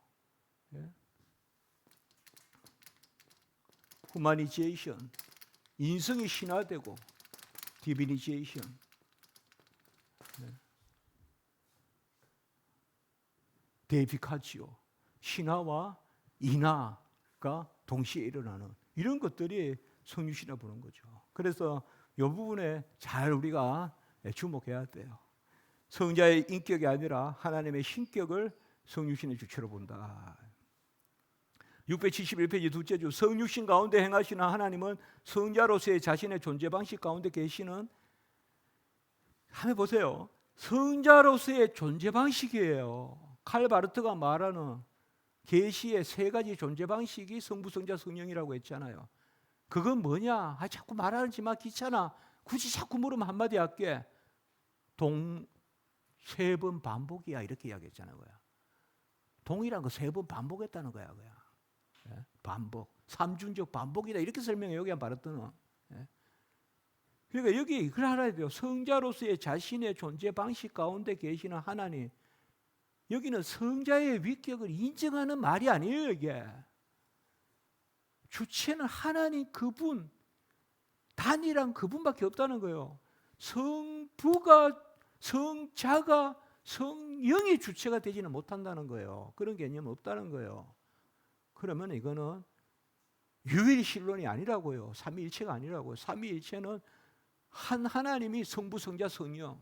humanization, 인성이 신화되고 divinization, deificatio, 신화와 인화가 동시에 일어나는 이런 것들이 성육신화 보는 거죠. 그래서 이 부분에 잘 우리가 주목해야 돼요. 성자의 인격이 아니라 하나님의 신격을 성육신의 주체로 본다. 671페이지 둘째 줄, 성육신 가운데 행하시는 하나님은 성자로서의 자신의 존재 방식 가운데 계시는, 한번 보세요. 성자로서의 존재 방식이에요. 칼 바르트가 말하는 계시의 세 가지 존재 방식이 성부, 성자, 성령이라고 했잖아요. 그건 뭐냐? 자꾸 말하지만 귀찮아. 굳이 자꾸 물으면 한마디 할게. 세 번 반복이야, 이렇게 이야기했잖아요. 동이란 거 세 번 반복했다는 거야. 반복, 삼중적 반복이다, 이렇게 설명해. 여기 한 바르트는. 그러니까 여기 그걸 알아야 돼요. 성자로서의 자신의 존재 방식 가운데 계시는 하나님. 여기는 성자의 위격을 인정하는 말이 아니에요. 이게 주체는 하나님 그분, 단일한 그분밖에 없다는 거예요. 성부가, 성자가, 성령의 주체가 되지는 못한다는 거예요. 그런 개념은 없다는 거예요. 그러면 이거는 유일신론이 아니라고요. 삼위일체가 아니라고요. 삼위일체는 한 하나님이 성부, 성자, 성령.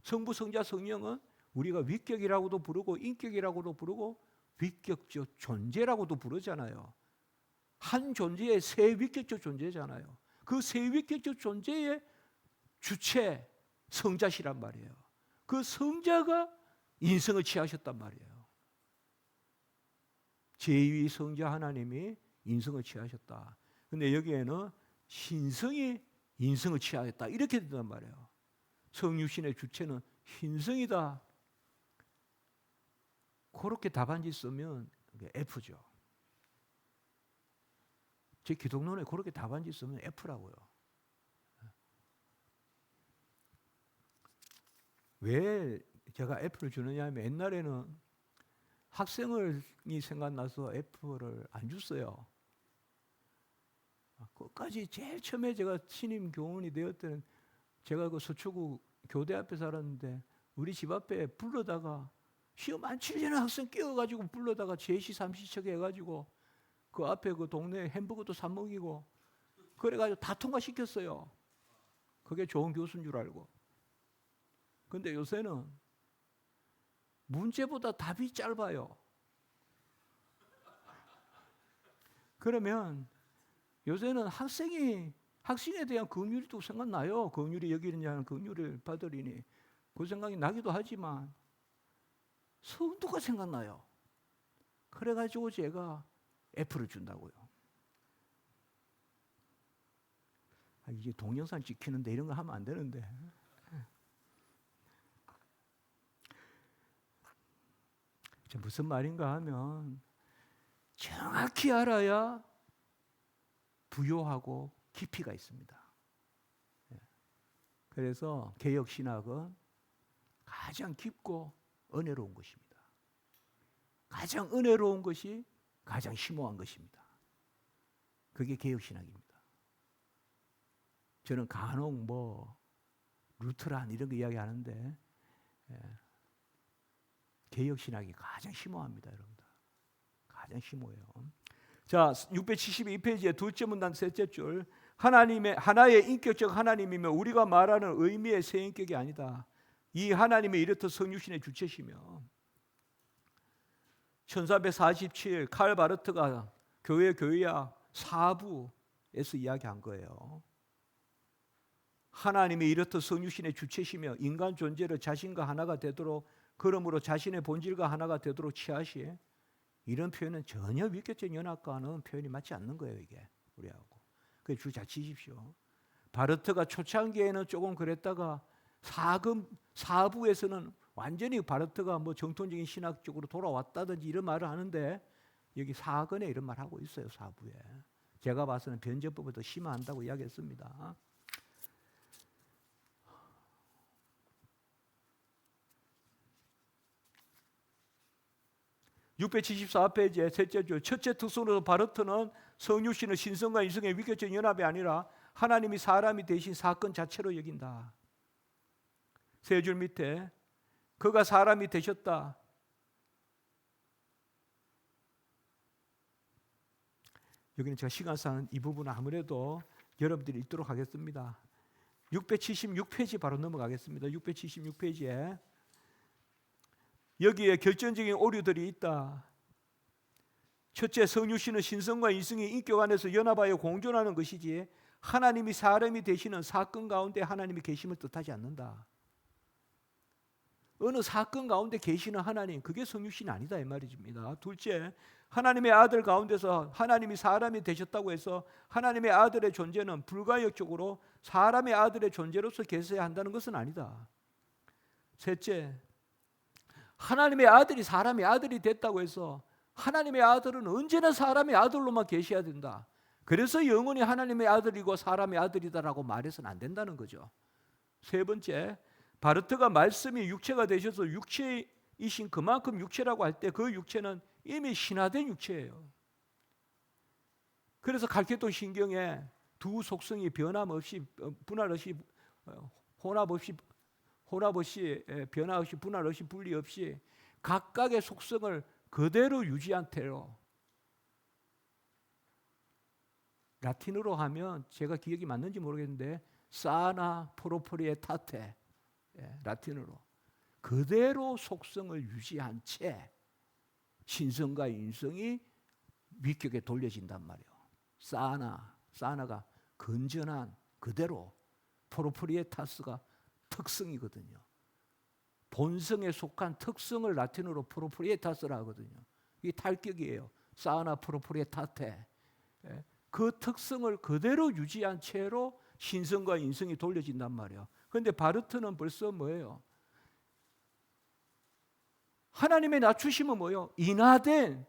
성부, 성자, 성령은 우리가 위격이라고도 부르고 인격이라고도 부르고 위격적 존재라고도 부르잖아요. 한 존재의 세 위격적 존재잖아요. 그 세 위격적 존재의 주체 성자시란 말이에요. 그 성자가 인성을 취하셨단 말이에요. 제2위 성자 하나님이 인성을 취하셨다. 근데 여기에는 신성이 인성을 취하였다, 이렇게 된단 말이에요. 성육신의 주체는 신성이다. 그렇게 답안지 쓰면 F죠. 제 기독론에 그렇게 답안지 쓰면 F라고요. 왜 제가 F를 주느냐 하면, 옛날에는 학생이 생각나서 F를 안 줬어요. 끝까지 제일 처음에 제가 신임 교원이 되었던, 제가 그 서초구 교대 앞에 살았는데 우리 집 앞에 불러다가 시험 안 치려는 학생 끼워가지고 불러다가 제시 삼시척 해가지고 그 앞에 그 동네 햄버거도 사 먹이고 그래가지고 다 통과시켰어요. 그게 좋은 교수인 줄 알고. 근데 요새는 문제보다 답이 짧아요. 그러면 요새는 학생에 대한 긍휼이 또 생각나요. 긍휼이 여기느니 하는 긍휼을 받으리니 그 생각이 나기도 하지만 성도가 생각나요. 그래가지고 제가 F를 준다고요. 이제 동영상 찍히는데 이런 거 하면 안 되는데. 무슨 말인가 하면, 정확히 알아야 부요하고 깊이가 있습니다. 그래서 개혁신학은 가장 깊고 은혜로운 것입니다. 가장 은혜로운 것이 가장 심오한 것입니다. 그게 개혁신학입니다. 저는 간혹 루터란 이런 거 이야기하는데 개혁신학이 가장 심오합니다, 여러분들. 가장 심오해요. 자, 672페이지의 둘째 문단 셋째 줄, 하나의 인격적 하나님이며 우리가 말하는 의미의 새 인격이 아니다. 이 하나님이 이렇듯 성육신의 주체시며, 1447 칼 바르트가 교회야 사부에서 이야기한 거예요. 하나님이 이렇듯 성육신의 주체시며 인간 존재를 자신과 하나가 되도록, 그러므로 자신의 본질과 하나가 되도록 취하시. 이런 표현은 전혀 위격적 연합과는 표현이 맞지 않는 거예요. 이게 우리하고. 그래서 줄 잘 치십시오. 바르트가 초창기에는 조금 그랬다가 사부에서는 완전히 바르트가 정통적인 신학적으로 돌아왔다든지 이런 말을 하는데, 여기 사근에 이런 말 하고 있어요. 사부에. 제가 봐서는 변제법을 더 심화한다고 이야기했습니다. 674페이지의 셋째 줄, 첫째 특성으로 바르트는 성육신을 신성과 인성의 위격적 연합이 아니라 하나님이 사람이 되신 사건 자체로 여긴다. 세 줄 밑에 그가 사람이 되셨다. 여기는 제가 시간상 이 부분은 아무래도 여러분들이 읽도록 하겠습니다. 676페이지 바로 넘어가겠습니다. 676페이지에 여기에 결정적인 오류들이 있다. 첫째, 성육신은 신성과 인성의 인격 안에서 연합하여 공존하는 것이지 하나님이 사람이 되시는 사건 가운데 하나님이 계심을 뜻하지 않는다. 어느 사건 가운데 계시는 하나님, 그게 성육신이 아니다 이 말입니다. 둘째, 하나님의 아들 가운데서 하나님이 사람이 되셨다고 해서 하나님의 아들의 존재는 불가역적으로 사람의 아들의 존재로서 계셔야 한다는 것은 아니다. 셋째, 하나님의 아들이 사람의 아들이 됐다고 해서 하나님의 아들은 언제나 사람의 아들로만 계셔야 된다. 그래서 영원히 하나님의 아들이고 사람의 아들이다라고 말해서는 안 된다는 거죠. 세 번째, 바르트가 말씀이 육체가 되셔서 육체이신 그만큼 육체라고 할 때 그 육체는 이미 신화된 육체예요. 그래서 갈케돈 신경에 두 속성이 변함 없이 분할 없이 혼합 없이 변화 없이 분할 없이 분리 없이 각각의 속성을 그대로 유지한 태로, 라틴어로 하면 제가 기억이 맞는지 모르겠는데 사나 프로포리에타테, 라틴어로 그대로 속성을 유지한 채 신성과 인성이 위격에 돌려진단 말이에요. 사나가 건전한 그대로, 프로포리에타스가 특성이거든요. 본성에 속한 특성을 라틴어로 프로포리에타스라 하거든요. 이게 탈격이에요. 사나 프로포리에타테. 그 특성을 그대로 유지한 채로 신성과 인성이 돌려진단 말이에요. 그런데 바르트는 벌써 뭐예요? 하나님의 낮추심은 뭐예요? 인하된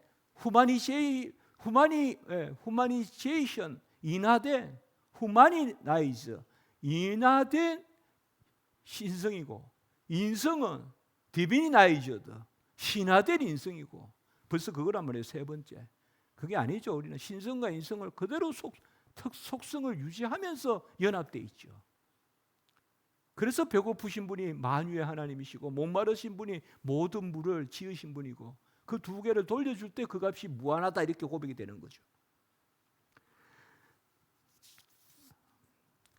후마니제이션, 인하된 후마니나이즈, 인하된 신성이고, 인성은 디비니나이저드, 신화된 인성이고, 벌써 그거란 말이에요. 세 번째, 그게 아니죠. 우리는 신성과 인성을 그대로 속성을 유지하면서 연합되어 있죠. 그래서 배고프신 분이 만유의 하나님이시고 목마르신 분이 모든 물을 지으신 분이고, 그 두 개를 돌려줄 때 그 값이 무한하다 이렇게 고백이 되는 거죠.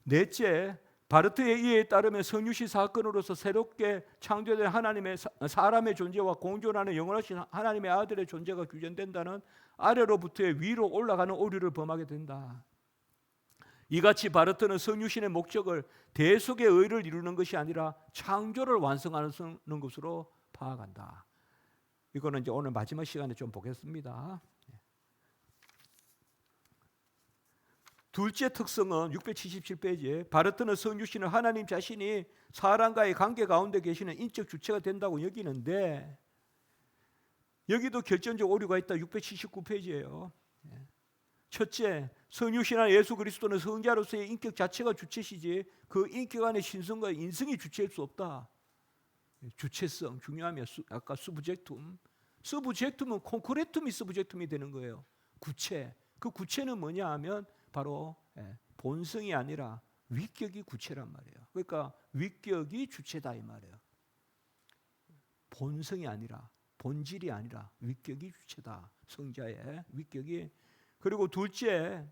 넷째, 바르트의 이해에 따르면 성육신 사건으로서 새롭게 창조된 하나님의 사람의 존재와 공존하는 영원하신 하나님의 아들의 존재가 규정된다는 아래로부터의 위로 올라가는 오류를 범하게 된다. 이같이 바르트는 성육신의 목적을 대속의 의를 이루는 것이 아니라 창조를 완성하는 것으로 파악한다. 이거는 이제 오늘 마지막 시간에 좀 보겠습니다. 둘째 특성은 677페이지에 바르트는 성육신을 하나님 자신이 사람과의 관계 가운데 계시는 인적 주체가 된다고 여기는데, 여기도 결정적 오류가 있다. 679페이지예요. 첫째, 성육신한 예수 그리스도는 성자로서의 인격 자체가 주체시지 그 인격 안에 신성과 인성이 주체일 수 없다. 주체성 중요하면 아까 서브젝툼은 콘크레툼이 서브젝툼이 되는 거예요. 구체. 그 구체는 뭐냐 하면 바로 본성이 아니라 위격이 구체란 말이에요. 그러니까 위격이 주체다 이 말이에요. 본성이 아니라, 본질이 아니라 위격이 주체다. 성자의 위격이. 그리고 둘째,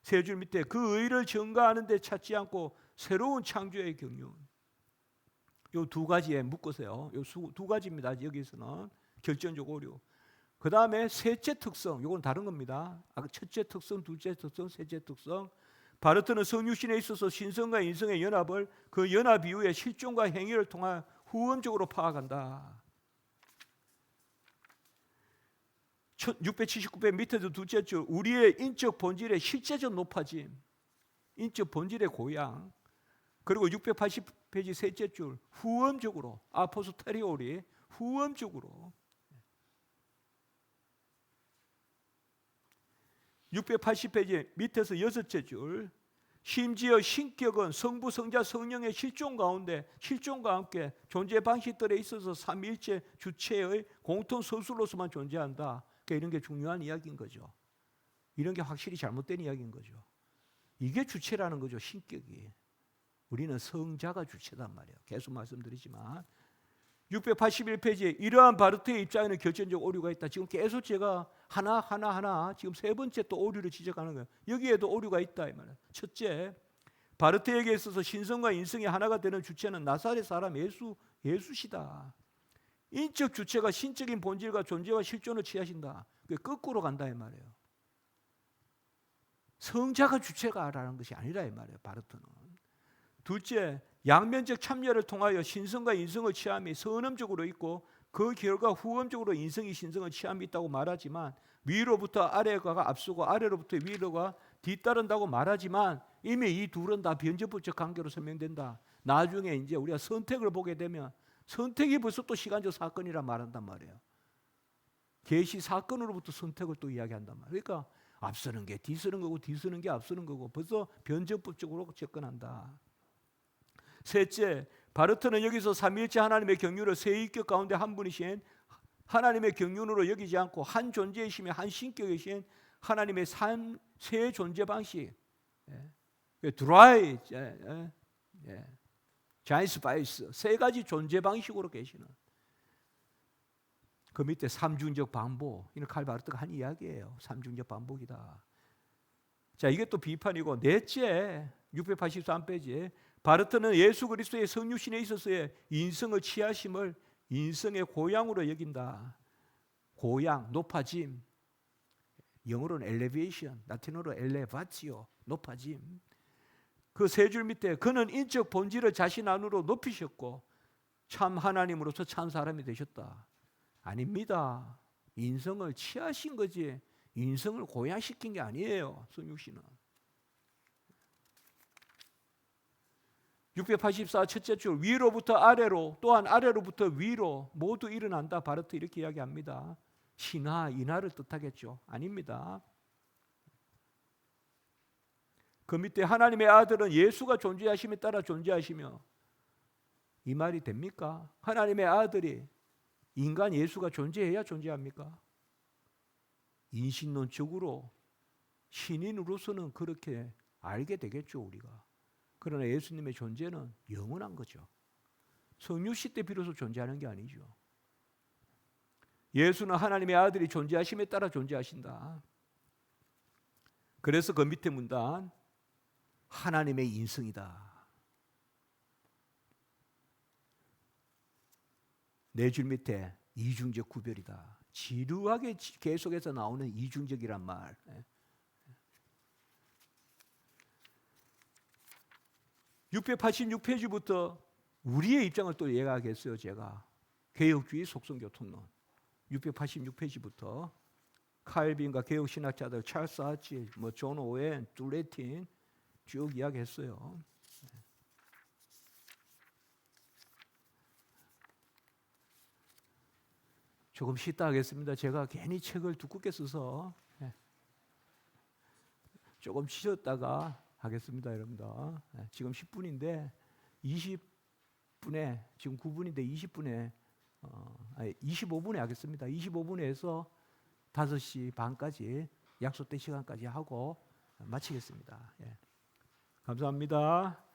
세 줄 밑에 그 의를 증거하는 데 찾지 않고 새로운 창조의 경륜. 요 두 가지에 묶으세요. 요 두 가지입니다. 여기서는 결정적 오류. 그 다음에 셋째 특성, 이건 다른 겁니다. 첫째 특성, 둘째 특성, 셋째 특성. 바르트는 성육신에 있어서 신성과 인성의 연합을 그 연합 이후의 실존과 행위를 통한 후음적으로 파악한다. 679페이지 밑에도 둘째 줄, 우리의 인적 본질의 실제적 높아짐, 인적 본질의 고양. 그리고 680페이지 셋째 줄, 후음적으로, 아포스테리오리, 후음적으로. 680페이지 밑에서 여섯째 줄, 심지어 신격은 성부, 성자, 성령의 실존과 함께 존재 방식들에 있어서 삼위일체 주체의 공통 서술로서만 존재한다. 그러니까 이런 게 중요한 이야기인 거죠. 이런 게 확실히 잘못된 이야기인 거죠. 이게 주체라는 거죠. 신격이. 우리는 성자가 주체단 말이에요. 계속 말씀드리지만 681페이지에 이러한 바르트의 입장에는 결정적 오류가 있다. 지금 계속 제가 하나 지금 세 번째 또 오류를 지적하는 거예요. 여기에도 오류가 있다 이 말이에요. 첫째, 바르트에게 있어서 신성과 인성이 하나가 되는 주체는 나사렛 사람 예수시다. 인적 주체가 신적인 본질과 존재와 실존을 취하신다. 그게 거꾸로 간다 이 말이에요. 성자가 주체가라는 것이 아니라 이 말이에요. 바르트는. 둘째, 양면적 참여를 통하여 신성과 인성을 취함이 선험적으로 있고 그 결과 후험적으로 인성이 신성을 취함이 있다고 말하지만 위로부터 아래가 앞서고 아래로부터 위로가 뒤따른다고 말하지만 이미 이 둘은 다 변제법적 관계로 설명된다. 나중에 이제 우리가 선택을 보게 되면 선택이 벌써 또 시간적 사건이라 말한단 말이에요. 계시 사건으로부터 선택을 또 이야기한단 말이에요. 그러니까 앞서는 게 뒤서는 거고 뒤서는 게 앞서는 거고 벌써 변제법적으로 접근한다. 셋째, 바르트는 여기서 삼위일체 하나님의 경륜을 세 인격 가운데 한 분이신 하나님의 경륜으로 여기지 않고 한 존재이시며 한 신격이신 하나님의 세 존재 방식, 드라이, 자이스 바이스 세 가지 존재 방식으로 계시는 그 밑에 삼중적 반복, 이는 칼 바르트가 한 이야기예요. 삼중적 반복이다. 자, 이게 또 비판이고 넷째, 683페이지에 바르트는 예수 그리스도의 성육신에 있어서의 인성을 취하심을 인성의 고향으로 여긴다. 고향, 높아짐. 영어로는 elevation, 라틴어로 elevatio, 높아짐. 그 세 줄 밑에 그는 인적 본질을 자신 안으로 높이셨고 참 하나님으로서 참 사람이 되셨다. 아닙니다. 인성을 취하신 거지 인성을 고양시킨 게 아니에요. 성육신은. 684 첫째 줄 위로부터 아래로 또한 아래로부터 위로 모두 일어난다. 바르트 이렇게 이야기합니다. 신화, 인화를 뜻하겠죠. 아닙니다. 그 밑에 하나님의 아들은 예수가 존재하심에 따라 존재하시며 이 말이 됩니까? 하나님의 아들이 인간 예수가 존재해야 존재합니까? 인신론적으로 신인으로서는 그렇게 알게 되겠죠. 우리가. 그러나 예수님의 존재는 영원한 거죠. 성육시 때 비로소 존재하는 게 아니죠. 예수는 하나님의 아들이 존재하심에 따라 존재하신다. 그래서 그 밑에 문단 하나님의 인성이다. 네 줄 밑에 이중적 구별이다. 지루하게 계속해서 나오는 이중적이란 말. 686페이지부터 우리의 입장을 또 얘기하겠어요. 제가 개혁주의 속성교통론 686페이지부터 칼빈과 개혁신학자들 찰스 하치, 존 오웬, 둘레틴 쭉 이야기했어요. 조금 쉬다 하겠습니다. 제가 괜히 책을 두껍게 써서 조금 쉬었다가 하겠습니다, 여러분들. 지금 10분인데 20분에 지금 9분인데 20분에 25분에 하겠습니다. 25분에 해서 5시 반까지 약속된 시간까지 하고 마치겠습니다. 감사합니다.